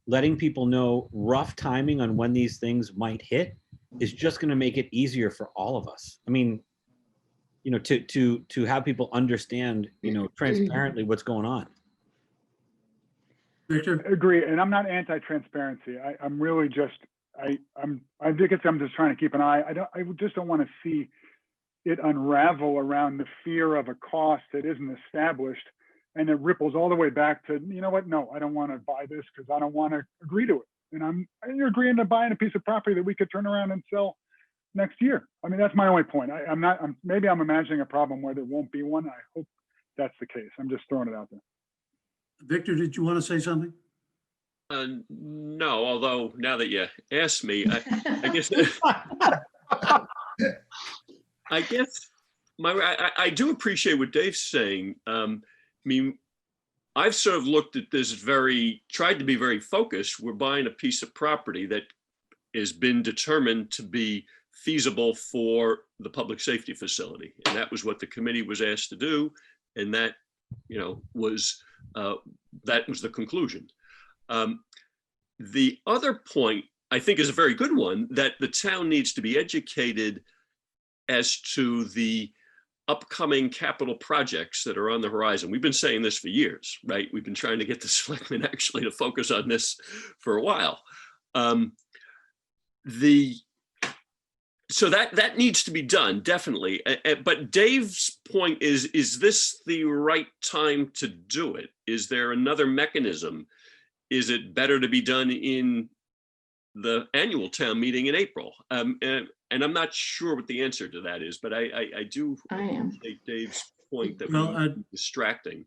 letting people know rough timing on when these things might hit is just going to make it easier for all of us. I mean, you know, to have people understand, you know, transparently what's going on. Victor? Agree, and I'm not anti-transparency. I'm really just, I think I'm just trying to keep an eye. I just don't want to see it unravel around the fear of a cost that isn't established, and it ripples all the way back to, you know what, no, I don't want to buy this because I don't want to agree to it. And you're agreeing to buying a piece of property that we could turn around and sell next year. I mean, that's my only point. Maybe I'm imagining a problem where there won't be one. I hope that's the case. I'm just throwing it out there. Victor, did you want to say something? No, although now that you asked me, I guess I do appreciate what Dave's saying. I mean, I've sort of looked at this tried to be very focused. We're buying a piece of property that has been determined to be feasible for the public safety facility. And that was what the committee was asked to do. And that, you know, was the conclusion. The other point I think is a very good one, that the town needs to be educated as to the upcoming capital projects that are on the horizon. We've been saying this for years, right? We've been trying to get the selectmen actually to focus on this for a while. So that needs to be done, definitely. But Dave's point is this the right time to do it? Is there another mechanism? Is it better to be done in the annual town meeting in April? And I'm not sure what the answer to that is, but I do take Dave's point that we're distracting.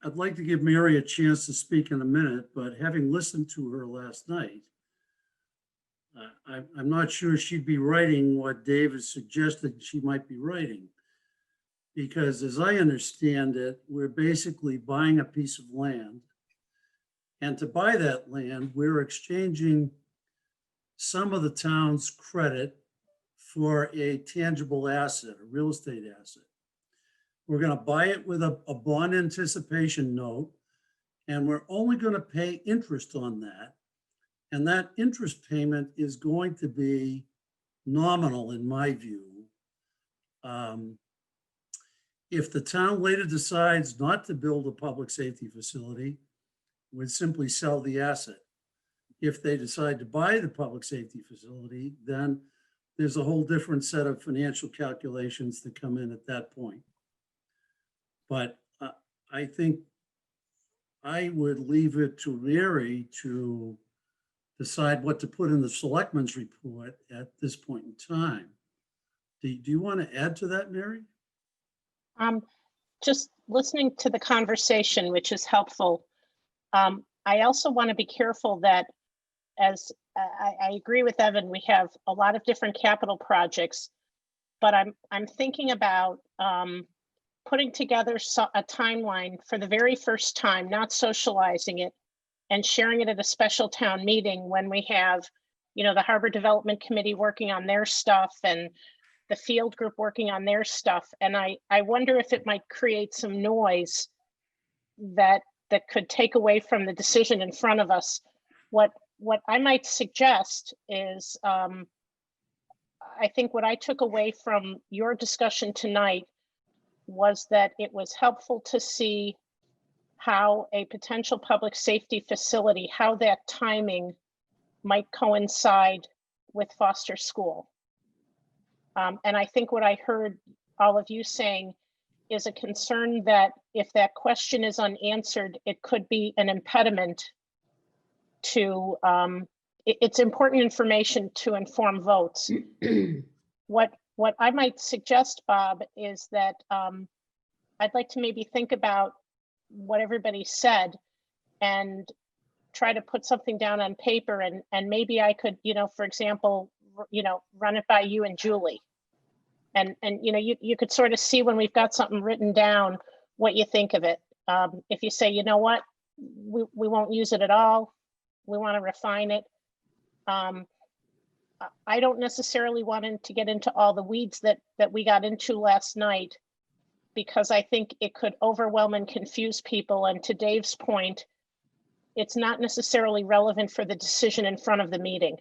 I'd like to give Mary a chance to speak in a minute, but having listened to her last night, I'm not sure she'd be writing what Dave is suggesting she might be writing. Because as I understand it, we're basically buying a piece of land. And to buy that land, we're exchanging some of the town's credit for a tangible asset, a real estate asset. We're going to buy it with a bond anticipation note, and we're only going to pay interest on that. And that interest payment is going to be nominal, in my view. If the town later decides not to build a public safety facility, we'd simply sell the asset. If they decide to buy the public safety facility, then there's a whole different set of financial calculations that come in at that point. But I think I would leave it to Mary to decide what to put in the selectmen's report at this point in time. Do you want to add to that, Mary? Just listening to the conversation, which is helpful. I also want to be careful that, as I agree with Evan, we have a lot of different capital projects, but I'm thinking about putting together a timeline for the very first time, not socializing it, and sharing it at a special town meeting when we have, you know, the Harbor Development Committee working on their stuff and the field group working on their stuff. And I wonder if it might create some noise that could take away from the decision in front of us. What I might suggest is, I think what I took away from your discussion tonight was that it was helpful to see how a potential public safety facility, how that timing might coincide with Foster School. And I think what I heard all of you saying is a concern that if that question is unanswered, it could be an impediment to, it's important information to inform votes. What I might suggest, Bob, is that I'd like to maybe think about what everybody said and try to put something down on paper, and maybe I could, you know, for example, you know, run it by you and Julie. And you know, you could sort of see when we've got something written down, what you think of it. If you say, you know what, we won't use it at all, we want to refine it. I don't necessarily want to get into all the weeds that we got into last night, because I think it could overwhelm and confuse people. And to Dave's point, it's not necessarily relevant for the decision in front of the meeting.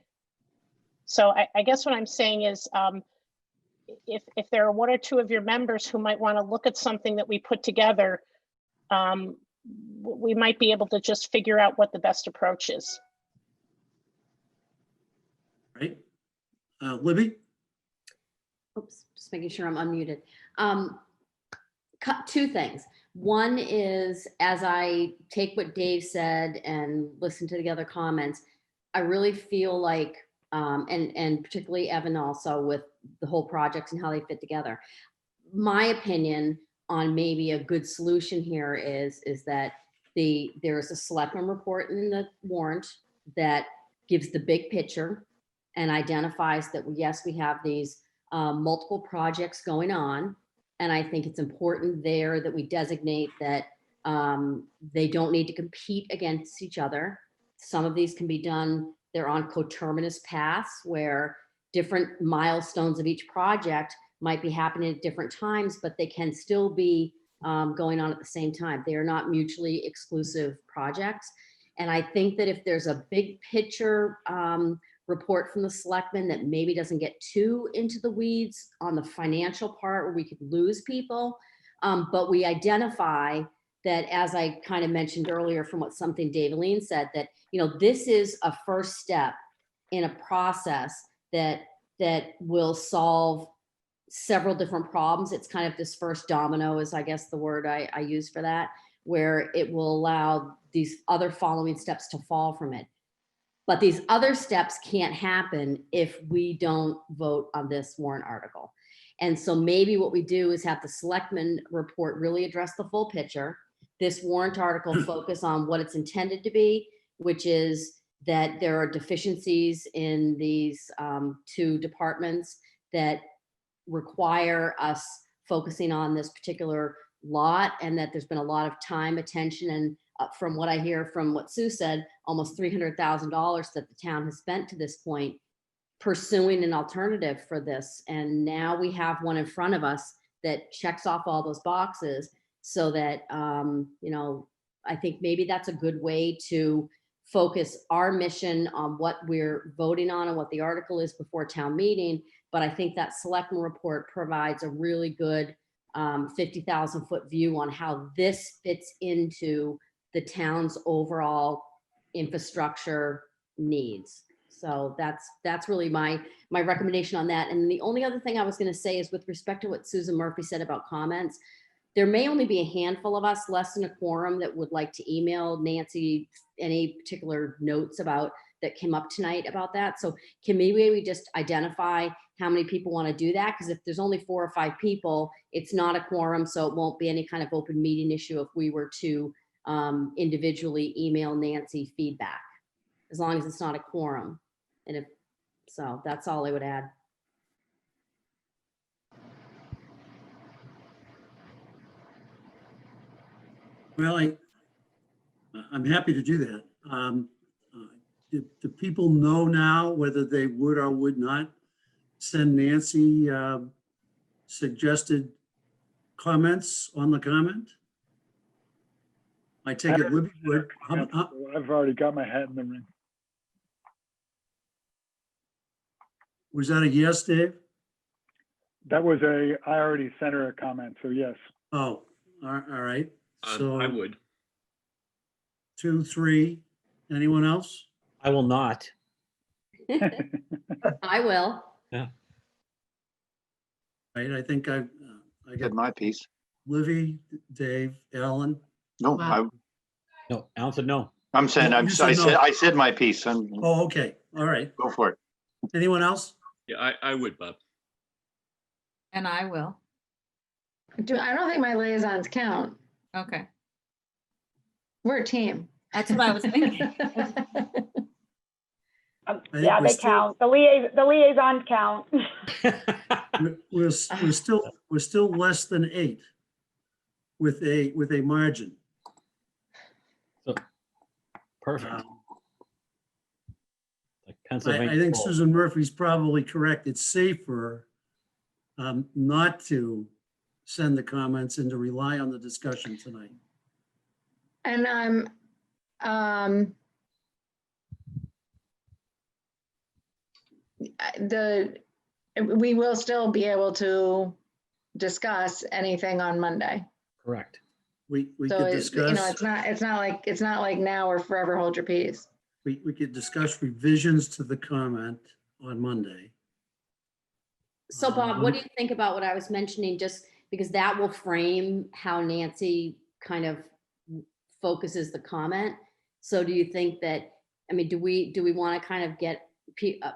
So I guess what I'm saying is, if there are one or two of your members who might want to look at something that we put together, we might be able to just figure out what the best approach is. Right? Libby? Oops, just making sure I'm unmuted. Two things. One is, as I take what Dave said and listen to the other comments, I really feel like, and particularly Evan also with the whole projects and how they fit together. My opinion on maybe a good solution here is that there's a selectman report in the warrant that gives the big picture and identifies that, yes, we have these multiple projects going on. And I think it's important there that we designate that they don't need to compete against each other. Some of these can be done, they're on coterminous paths where different milestones of each project might be happening at different times, but they can still be going on at the same time. They are not mutually exclusive projects. And I think that if there's a big picture report from the selectmen that maybe doesn't get too into the weeds on the financial part where we could lose people, but we identify that, as I kind of mentioned earlier from what something Dave Lean said, that, you know, this is a first step in a process that will solve several different problems. It's kind of this first domino is, I guess, the word I use for that, where it will allow these other following steps to fall from it. But these other steps can't happen if we don't vote on this warrant article. And so maybe what we do is have the selectmen report really address the full picture. This warrant article focus on what it's intended to be, which is that there are deficiencies in these two departments that require us focusing on this particular lot, and that there's been a lot of time, attention, and from what I hear from what Sue said, almost $300,000 that the town has spent to this point pursuing an alternative for this. And now we have one in front of us that checks off all those boxes, so that, you know, I think maybe that's a good way to focus our mission on what we're voting on and what the article is before town meeting. But I think that selectman report provides a really good 50,000 foot view on how this fits into the town's overall infrastructure needs. So that's really my recommendation on that. And the only other thing I was going to say is with respect to what Susan Murphy said about comments, there may only be a handful of us, less than a quorum, that would like to email Nancy any particular notes about that came up tonight about that. So can maybe we just identify how many people want to do that? Because if there's only 4 or 5 people, it's not a quorum, so it won't be any kind of open meeting issue if we were to individually email Nancy feedback, as long as it's not a quorum. And if so, that's all I would add. Well, I'm happy to do that. Do people know now whether they would or would not send Nancy suggested comments on the comment? I take it Libby would. I've already got my hat in the ring. Was that a yes, Dave? That was I already sent her a comment, so yes. Oh, all right. So I would. 2, 3. Anyone else? I will not. I will. Yeah. Right. I think I Did my piece. Livy, Dave, Alan. No, No, Alan said no. I'm saying, Oh, you said no. I said my piece. Oh, okay. All right. Go for it. Anyone else? Yeah, I would, Bob. And I will. I don't think my liaisons count. Okay. We're a team. That's what I was thinking. Yeah, they count. The liaisons count. We're still less than 8 with a margin. So, perfect. Like I Pennsylvania. think poll. Susan Murphy's probably correct. It's safer not to send the comments and to rely on the discussion tonight. And we will still be able to discuss anything on Monday. Correct. We So could it's, you know, discuss, it's not like now or forever hold your peace. we could discuss revisions to the comment on Monday. So Bob, what do you think about what I was mentioning? Just because that will frame how Nancy kind of focuses the comment. So do you think that, I mean, do we want to kind of get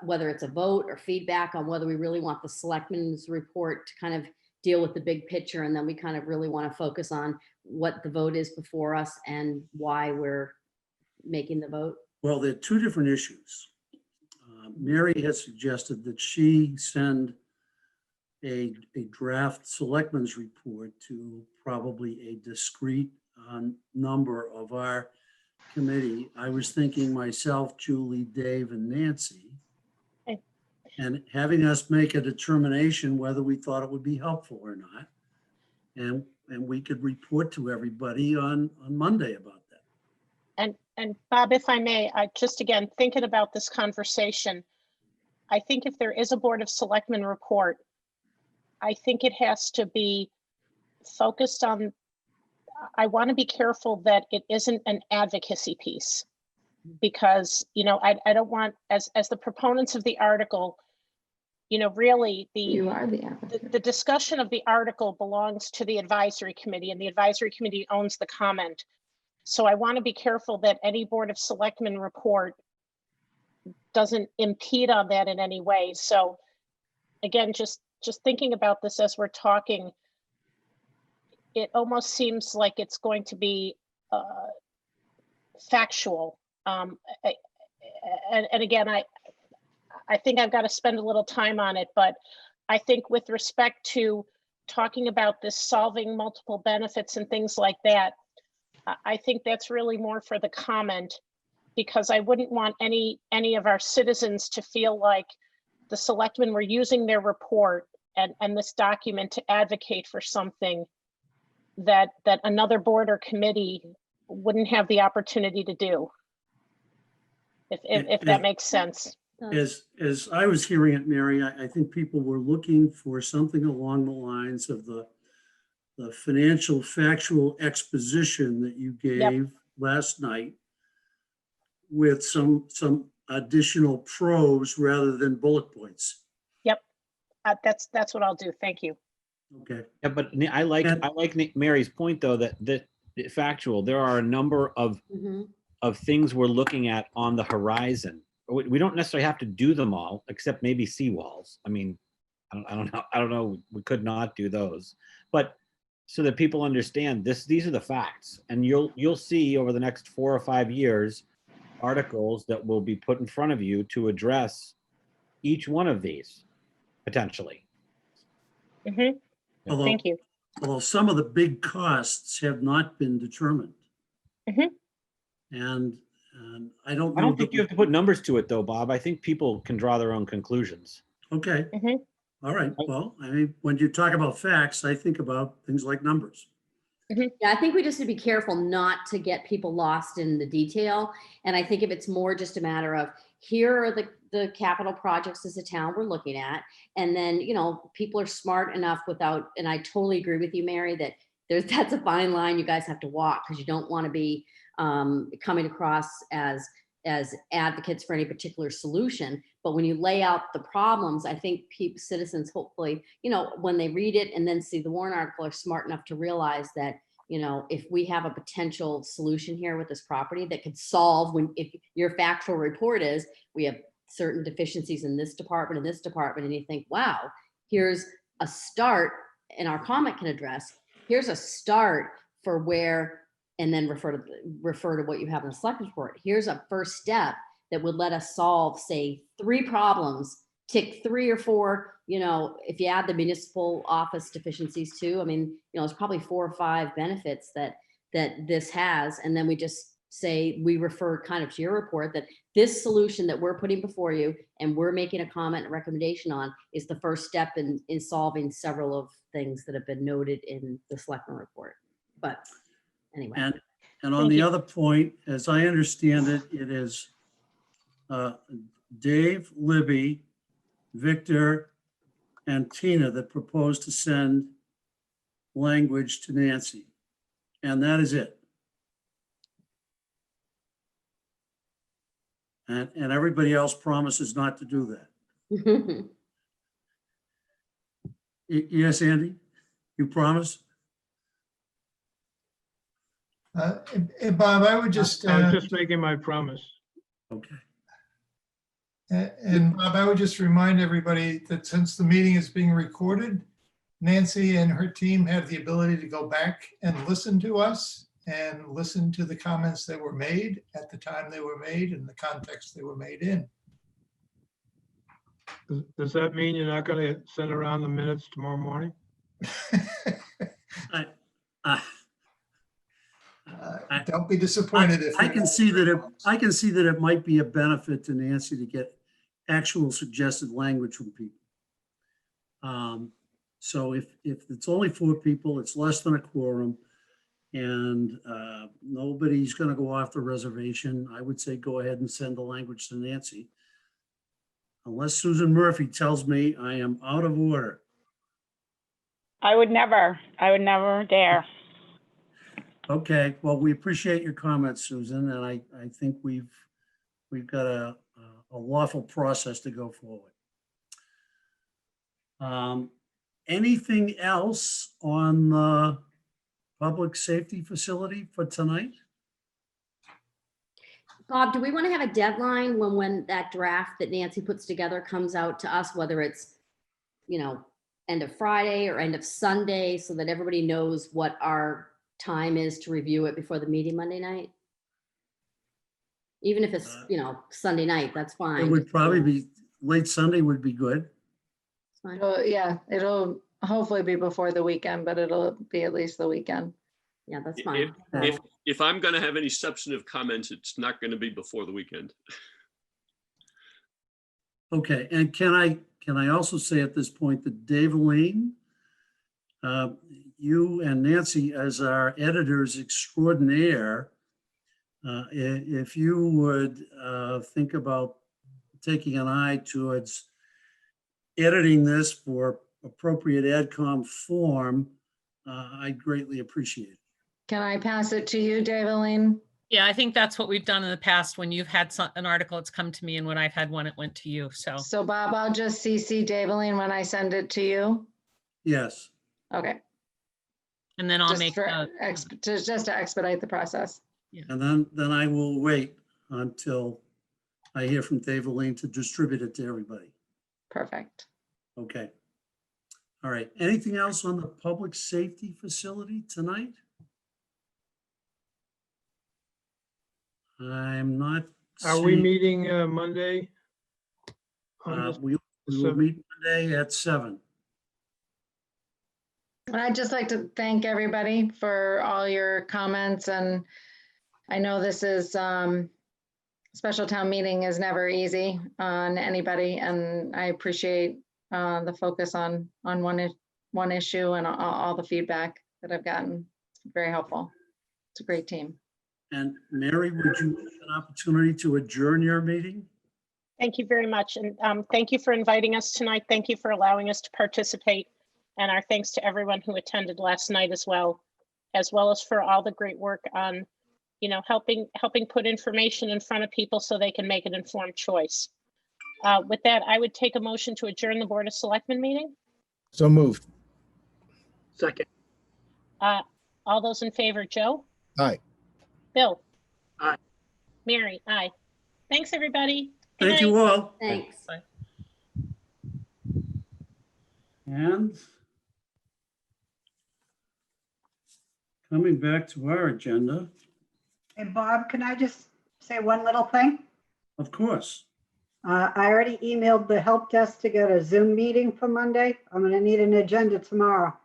whether it's a vote or feedback on whether we really want the selectmen's report to kind of deal with the big picture, and then we kind of really want to focus on what the vote is before us and why we're making the vote? Well, there are two different issues. Mary has suggested that she send a draft selectmen's report to probably a discrete number of our committee. I was thinking myself, Julie, Dave, and Nancy. Okay. And having us make a determination whether we thought it would be helpful or not. And we could report to everybody on Monday about that. And Bob, if I may, I just again, thinking about this conversation, I think if there is a Board of Selectmen report, I think it has to be focused on, I want to be careful that it isn't an advocacy piece, because, you know, I don't want, as the proponents of the article, you know, really You are the advocate. the discussion of the article belongs to the advisory committee, and the advisory committee owns the comment. So I want to be careful that any Board of Selectmen report doesn't impede on that in any way. So again, just thinking about this as we're talking, it almost seems like it's going to be factual. And again, I think I've got to spend a little time on it, but I think with respect to talking about this solving multiple benefits and things like that, I think that's really more for the comment, because I wouldn't want any of our citizens to feel like the selectmen were using their report and this document to advocate for something that another board or committee wouldn't have the opportunity to do. If that makes sense. As I was hearing it, Mary, I think people were looking for something along the lines of the financial factual exposition that you gave last night with some additional prose rather than bullet points. Yep, that's what I'll do. Thank you. Okay. Yeah, but I like Mary's point though, that factual, there are a number of things we're looking at on the horizon. We don't necessarily have to do them all, except maybe seawalls. I mean, I don't know. We could not do those, but so that people understand these are the facts, and you'll see over the next 4 or 5 years articles that will be put in front of you to address each one of these potentially. Although, Thank you. Although some of the big costs have not been determined. And I don't think you have to put numbers to it though, Bob. I think people can draw their own conclusions. Okay. All right. Well, I mean, when you talk about facts, I think about things like numbers. Yeah, I think we just need to be careful not to get people lost in the detail. And I think if it's more just a matter of, here are the capital projects as a town we're looking at. And then, you know, people are smart enough without, and I totally agree with you, Mary, that that's a fine line you guys have to walk, because you don't want to be coming across as advocates for any particular solution. But when you lay out the problems, I think citizens, hopefully, you know, when they read it and then see the warrant article, are smart enough to realize that, you know, if we have a potential solution here with this property that could solve, if your factual report is, we have certain deficiencies in this department and you think, wow, here's a start, and our comment can address, here's a start for where, and then refer to what you have in the select report. Here's a first step that would let us solve, say, 3 problems, tick 3 or 4, you know, if you add the municipal office deficiencies too, I mean, you know, there's probably 4 or 5 benefits that this has. And then we just say, we refer kind of to your report that this solution that we're putting before you and we're making a comment and recommendation on is the first step in solving several of things that have been noted in the selectmen report. But anyway. And on the other point, as I understand it, it is Dave, Libby, Victor, and Tina that proposed to send language to Nancy. And that is it. And everybody else promises not to do that. Yes, Andy, you promise? And Bob, I would just, I was just making my promise. Okay. and Bob, I would just remind everybody that since the meeting is being recorded, Nancy and her team have the ability to go back and listen to us and listen to the comments that were made at the time they were made and the context they were made in. Does that mean you're not going to send around the minutes tomorrow morning? Don't be disappointed if I can see that it might be a benefit to Nancy to get actual suggested language from people. So if it's only 4 people, it's less than a quorum, and nobody's going to go off the reservation, I would say go ahead and send the language to Nancy. Unless Susan Murphy tells me I am out of order. I would never dare. Okay, well, we appreciate your comments, Susan, and I think we've got a lawful process to go forward. Anything else on the public safety facility for tonight? Bob, do we want to have a deadline when that draft that Nancy puts together comes out to us, whether it's, end of Friday or end of Sunday, so that everybody knows what our time is to review it before the meeting Monday night? Even if it's, Sunday night, that's fine. It would probably be, late Sunday would be good. It's fine. Yeah, it'll hopefully be before the weekend, but it'll be at least the weekend. Yeah, that's fine. If I'm going to have any substantive comments, it's not going to be before the weekend. Okay, and can I also say at this point that Dave Aline, you and Nancy as our editors extraordinaire, if you would think about taking an eye towards editing this for appropriate AdCom form, I'd greatly appreciate it. Can I pass it to you, Dave Aline? Yeah, I think that's what we've done in the past. When you've had an article, it's come to me, and when I've had one, it went to you. So Bob, I'll just CC Dave Aline when I send it to you. Yes. Okay. And then I'll Just make just to expedite the process. And then I will wait until I hear from Dave Aline to distribute it to everybody. Perfect. Okay. All right. Anything else on the public safety facility tonight? I'm not. Are we seeing- meeting Monday? We will meet Monday at 7. I'd just like to thank everybody for all your comments, and I know this is special town meeting is never easy on anybody, and I appreciate the focus on one issue and all the feedback that I've gotten. It's very helpful. It's a great team. And Mary, would you have an opportunity to adjourn your meeting? Thank you very much. And thank you for inviting us tonight. Thank you for allowing us to participate. And our thanks to everyone who attended last night as well as for all the great work on, helping put information in front of people so they can make an informed choice. With that, I would take a motion to adjourn the Board of Selectmen meeting. So moved. Second. All those in favor, Joe? Aye. Bill? Aye. Mary? Aye. Thanks, everybody. Good Thank you night. all. Thanks. And coming back to our agenda, Hey, Bob, can I just say one little thing? of course. I already emailed the help desk to get a Zoom meeting for Monday. I'm gonna need an agenda tomorrow.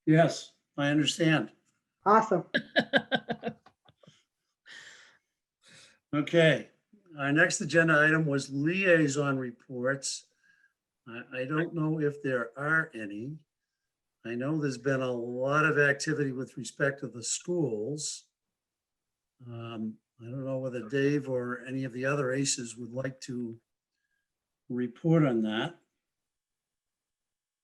Yes, I understand. Awesome. Okay, our next agenda item was liaison reports. I don't know if there are any. I know there's been a lot of activity with respect to the schools. I don't know whether Dave or any of the other aces would like to report on that.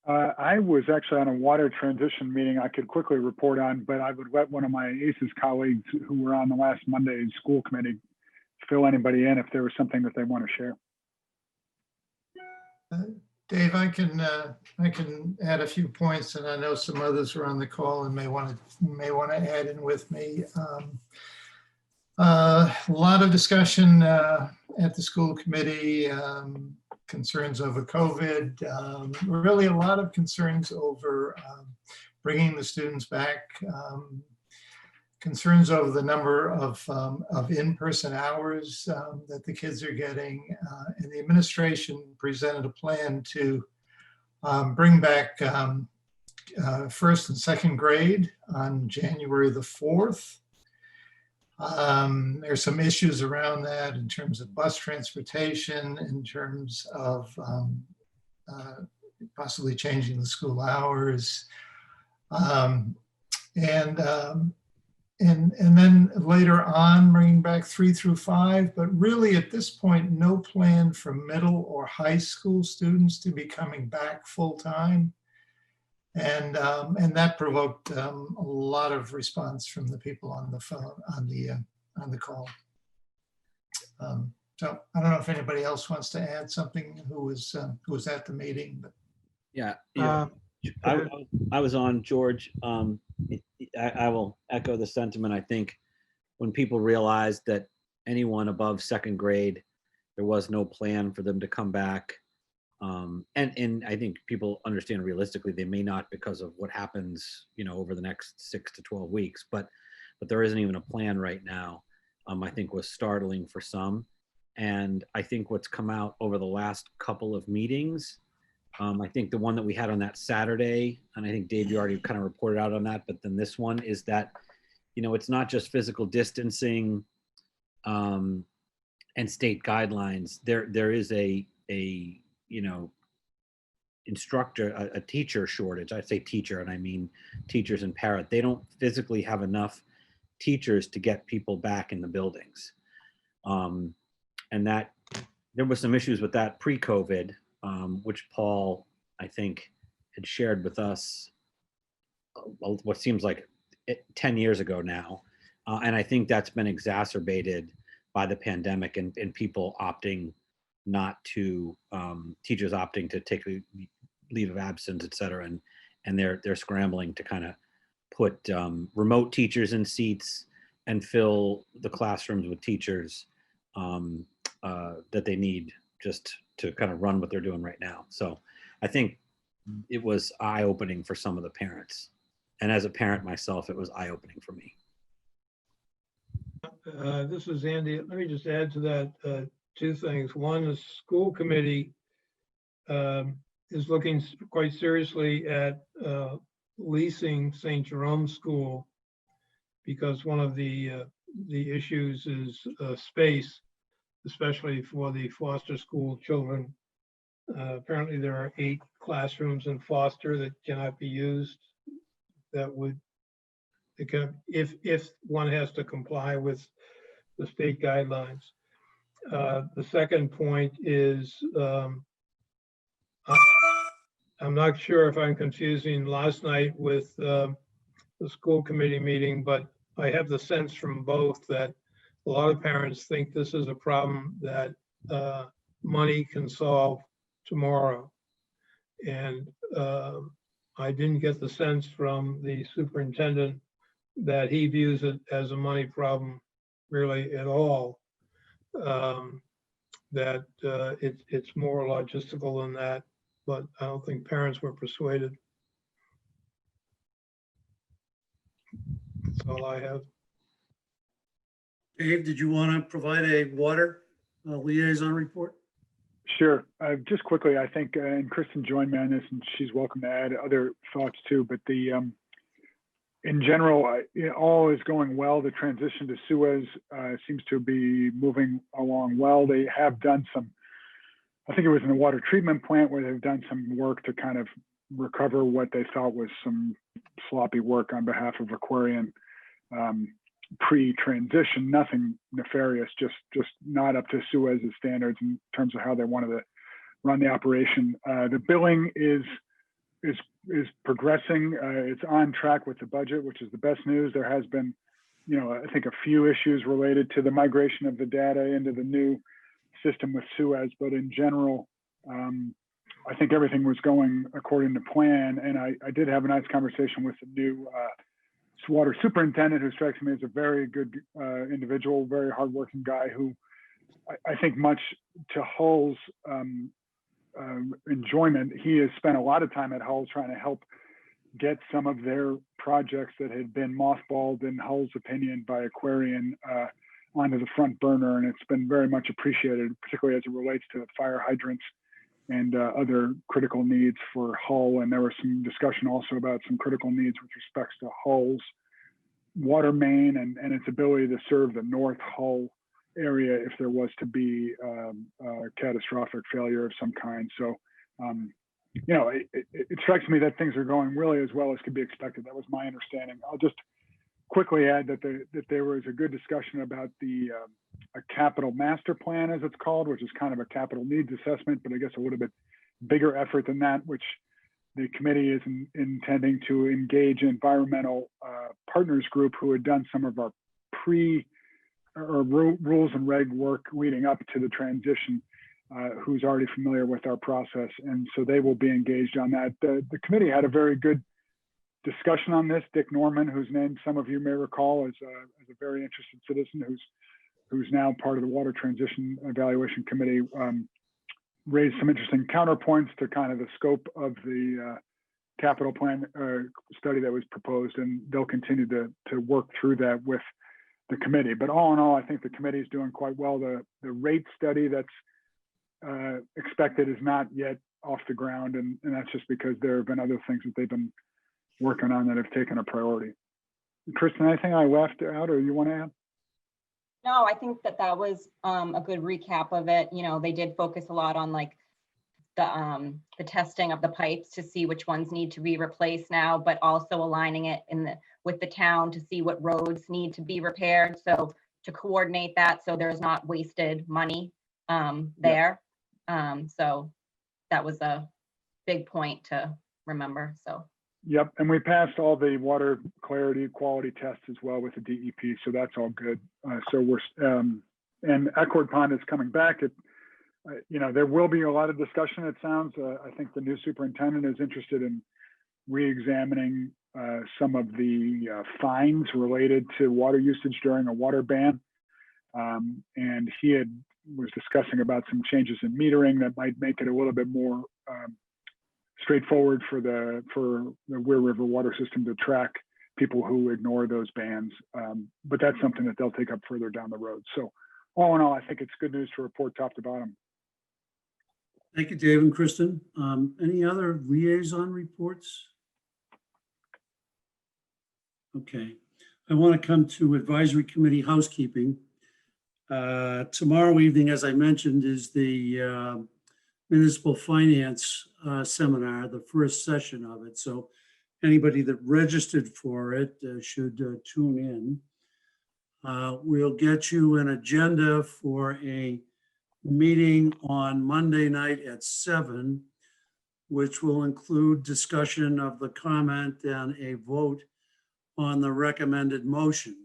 I was actually on a water transition meeting I could quickly report on, but I would let one of my ACES colleagues who were on the last Monday's school committee fill anybody in if there was something that they want to share. Dave, I can add a few points, and I know some others are on the call and may want to add in with me. A lot of discussion at the school committee, concerns over COVID, really a lot of concerns over bringing the students back, concerns over the number of in-person hours that the kids are getting. And the administration presented a plan to bring back first and second grade on January the 4th. There's some issues around that in terms of bus transportation, in terms of possibly changing the school hours. And then later on, bringing back 3 through 5, but really at this point, no plan for middle or high school students to be coming back full time. And that provoked a lot of response from the people on the phone, on the call. So I don't know if anybody else wants to add something who was at the meeting, but. Yeah. I was on, George. I will echo the sentiment. I think when people realized that anyone above second grade, there was no plan for them to come back. And I think people understand realistically they may not because of what happens, over the next 6 to 12 weeks, but there isn't even a plan right now. I think was startling for some. And I think what's come out over the last couple of meetings, I think the one that we had on that Saturday, and I think Dave, you already kind of reported out on that, but then this one is that, it's not just physical distancing and state guidelines. There is a instructor, a teacher shortage. I say teacher, and I mean teachers and parent. They don't physically have enough teachers to get people back in the buildings. And that there was some issues with that pre-COVID, which Paul, I think, had shared with us what seems like 10 years ago now. And I think that's been exacerbated by the pandemic and people opting not to, teachers opting to take leave of absence, et cetera. And they're scrambling to kind of put remote teachers in seats and fill the classrooms with teachers that they need just to kind of run what they're doing right now. So I think it was eye-opening for some of the parents. And as a parent myself, it was eye-opening for me. This is Andy. Let me just add to that 2 things. One, the school committee is looking quite seriously at leasing St. Jerome School because one of the issues is space, especially for the foster school children. Apparently there are 8 classrooms in foster that cannot be used. That would, if one has to comply with the state guidelines. The second point is, I'm not sure if I'm confusing last night with the school committee meeting, but I have the sense from both that a lot of parents think this is a problem that money can solve tomorrow. And I didn't get the sense from the superintendent that he views it as a money problem really at all. That it's more logistical than that, but I don't think parents were persuaded. That's all I have. Dave, did you want to provide a water liaison report? Sure. Just quickly, I think, and Kristen joined me on this, and she's welcome to add other thoughts too. But in general, all is going well. The transition to Suez seems to be moving along well. They have done some, I think it was in the water treatment plant where they've done some work to kind of recover what they thought was some sloppy work on behalf of Aquarian pre-transition. Nothing nefarious, just not up to Suez's standards in terms of how they wanted to run the operation. The billing is is progressing. It's on track with the budget, which is the best news. There has been, I think a few issues related to the migration of the data into the new system with Suez, but in general, I think everything was going according to plan. And I did have a nice conversation with the new water superintendent, who strikes me as a very good individual, very hardworking guy who I think much to Hull's enjoyment, he has spent a lot of time at Hull trying to help get some of their projects that had been mothballed, in Hull's opinion, by Aquarian onto the front burner. And it's been very much appreciated, particularly as it relates to fire hydrants and other critical needs for Hull. And there was some discussion also about some critical needs with respect to Hull's water main and its ability to serve the North Hull area if there was to be a catastrophic failure of some kind. So, it strikes me that things are going really as well as could be expected. That was my understanding. I'll just quickly add that there was a good discussion about a capital master plan, as it's called, which is kind of a capital needs assessment, but I guess a little bit bigger effort than that, which the committee is intending to engage an environmental partners group who had done some of our rules and reg work leading up to the transition, who's already familiar with our process. And so they will be engaged on that. The committee had a very good discussion on this. Dick Norman, whose name some of you may recall, is a very interested citizen who's now part of the Water Transition Evaluation Committee, raised some interesting counterpoints to kind of the scope of the capital plan study that was proposed, and they'll continue to work through that with the committee. But all in all, I think the committee is doing quite well. The rate study that's expected is not yet off the ground, and that's just because there have been other things that they've been working on that have taken a priority. Kristen, anything I left out or you want to add? No, I think that was a good recap of it. They did focus a lot on like the testing of the pipes to see which ones need to be replaced now, but also aligning it with the town to see what roads need to be repaired. So to coordinate that, so there's not wasted money there. So that was a big point to remember. So. Yep, and we passed all the water quality tests as well with the DEP, so that's all good. So we're and Eckward Pond is coming back. There will be a lot of discussion. It sounds. I think the new superintendent is interested in re-examining some of the fines related to water usage during a water ban, and he was discussing about some changes in metering that might make it a little bit more straightforward for the Weir River water system to track people who ignore those bans. But that's something that they'll take up further down the road. So all in all, I think it's good news to report top to bottom. Thank you, Dave and Kristen. Any other liaison reports? Okay. I want to come to Advisory Committee housekeeping. Tomorrow evening, as I mentioned, is the Municipal Finance Seminar, the first session of it. So anybody that registered for it should tune in. We'll get you an agenda for a meeting on Monday night at 7, which will include discussion of the comment and a vote on the recommended motion.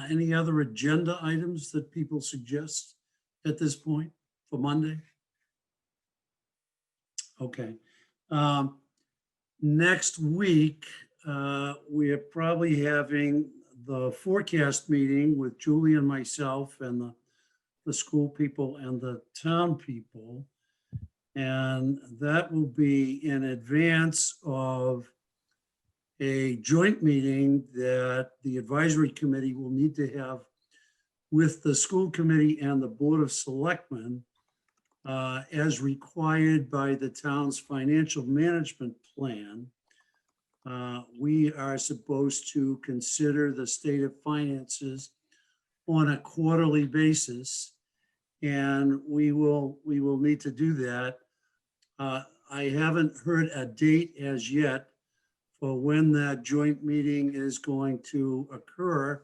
Any other agenda items that people suggest at this point for Monday? Okay. Next week, we are probably having the forecast meeting with Julie and myself and the school people and the town people. And that will be in advance of a joint meeting that the advisory committee will need to have with the school committee and the Board of Selectmen as required by the town's financial management plan. We are supposed to consider the state of finances on a quarterly basis, and we will need to do that. I haven't heard a date as yet for when that joint meeting is going to occur,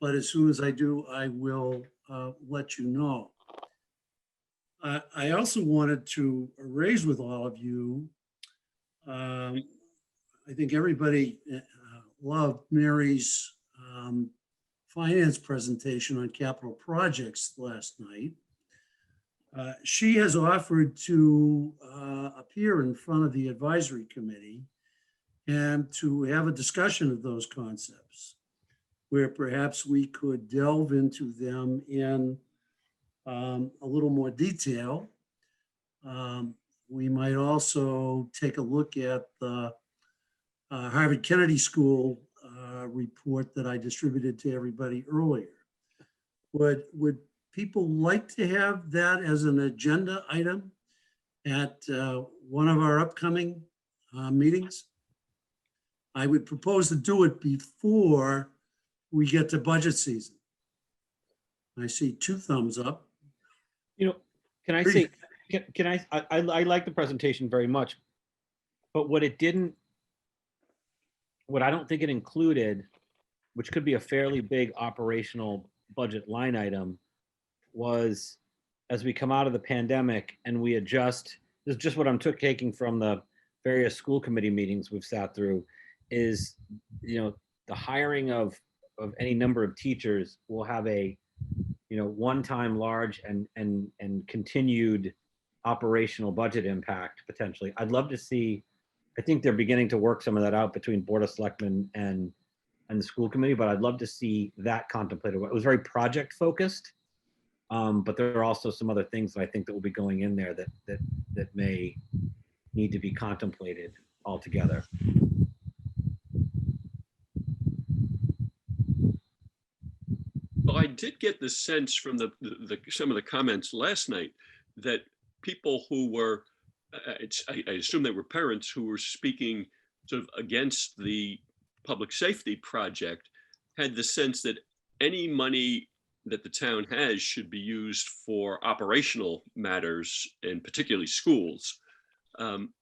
but as soon as I do, I will let you know. I also wanted to raise with all of you, I think everybody loved Mary's finance presentation on capital projects last night. She has offered to appear in front of the advisory committee and to have a discussion of those concepts, where perhaps we could delve into them in a little more detail. We might also take a look at the Harvard Kennedy School report that I distributed to everybody earlier. Would people like to have that as an agenda item at one of our upcoming meetings? I would propose to do it before we get to budget season. I see 2 thumbs up. You know, can I say, can I like the presentation very much, but what I don't think it included, which could be a fairly big operational budget line item, was as we come out of the pandemic and we adjust, this is just what I'm taking from the various school committee meetings we've sat through, is, the hiring of any number of teachers will have a, one-time large and continued operational budget impact potentially. I'd love to see, I think they're beginning to work some of that out between Board of Selectmen and the school committee, but I'd love to see that contemplated. It was very project focused, but there are also some other things that I think that will be going in there that may need to be contemplated altogether. Well, I did get the sense from some of the comments last night that people who were, I assume they were parents who were speaking sort of against the public safety project, had the sense that any money that the town has should be used for operational matters, and particularly schools.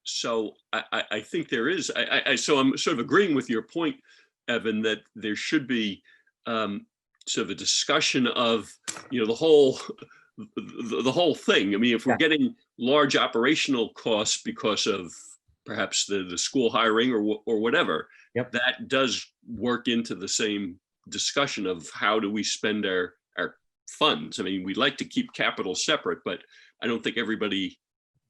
So I think there is, so I'm sort of agreeing with your point, Evan, that there should be sort of a discussion of, the whole thing. I mean, if we're getting large operational costs because of perhaps the school hiring or whatever, that does work into the same discussion of how do we spend our funds. I mean, we'd like to keep capital separate, but I don't think everybody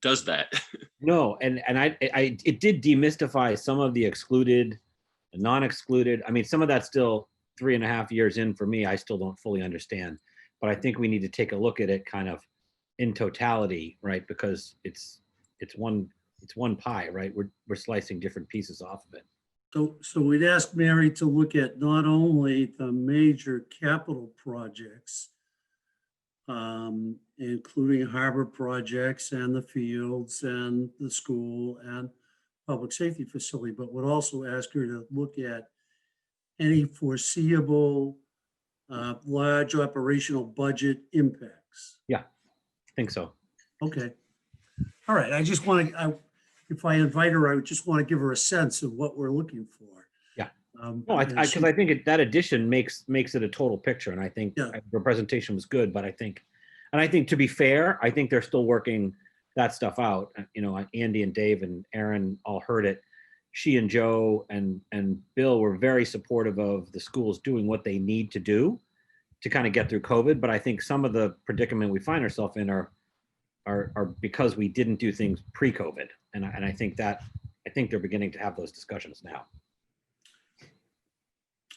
does that. No, and it did demystify some of the excluded, the non-excluded. I mean, some of that's still 3.5 years in for me. I still don't fully understand, but I think we need to take a look at it kind of in totality, right? Because it's one pie, right? We're slicing different pieces off of it. So we'd ask Mary to look at not only the major capital projects, including harbor projects and the fields and the school and public safety facility, but would also ask her to look at any foreseeable large operational budget impacts. Yeah, I think so. Okay. All right. I just want to, if I invite her, I would just want to give her a sense of what we're looking for. Yeah. No, because I think that addition makes it a total picture, and I think the presentation was good. But I think to be fair, I think they're still working that stuff out. Andy and Dave and Aaron all heard it. She and Joe and Bill were very supportive of the schools doing what they need to do to kind of get through COVID. But I think some of the predicament we find ourselves in are because we didn't do things pre-COVID. And I think they're beginning to have those discussions now.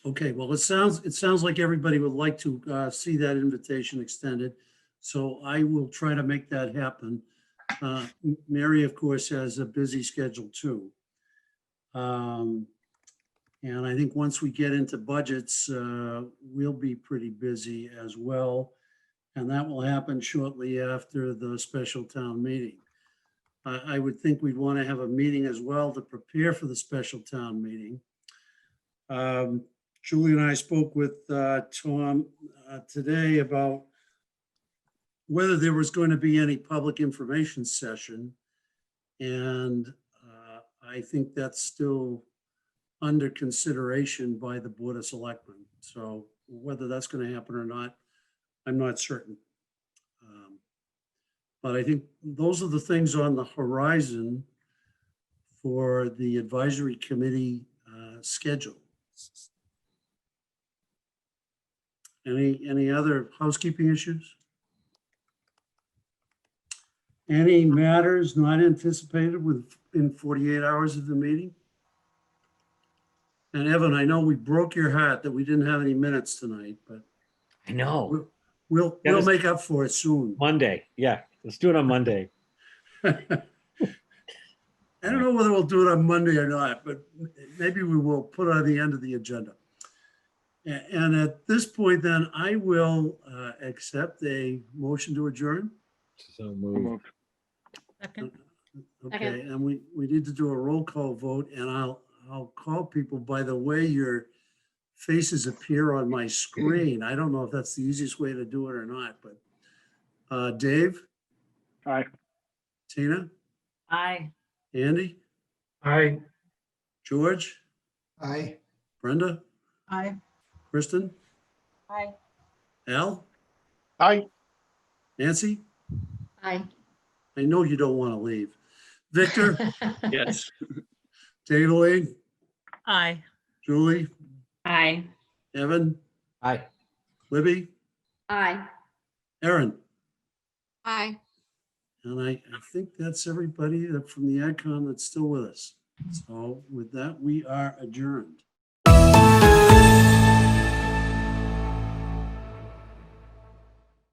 Okay, well, it sounds like everybody would like to see that invitation extended. So I will try to make that happen. Mary, of course, has a busy schedule too. And I think once we get into budgets, we'll be pretty busy as well. And that will happen shortly after the special town meeting. I would think we'd want to have a meeting as well to prepare for the special town meeting. Julie and I spoke with Tom today about whether there was going to be any public information session. And I think that's still under consideration by the Board of Selectmen. So whether that's going to happen or not, I'm not certain. But I think those are the things on the horizon for the advisory committee schedule. Any other housekeeping issues? Any matters not anticipated within 48 hours of the meeting? And Evan, I know we broke your heart that we didn't have any minutes tonight, but I know. we'll make up for it soon. Monday. Yeah, let's do it on Monday. I don't know whether we'll do it on Monday or not, but maybe we will put it on the end of the agenda. And at this point, then, I will accept a motion to adjourn. So moved. Second. Okay, and we need to do a roll call vote, and I'll call people by the way your faces appear on my screen. I don't know if that's the easiest way to do it or not, but Dave? Aye. Tina? Aye. Andy? Aye. George? Aye. Brenda? Aye. Kristen? Aye. Al? Aye. Nancy? Aye. I know you don't want to leave. Victor? Yes. Dave, Aye. Julie? Aye. Evan? Aye. Libby? Aye. Aaron? Aye. And I think that's everybody from the AdCom that's still with us. So with that, we are adjourned.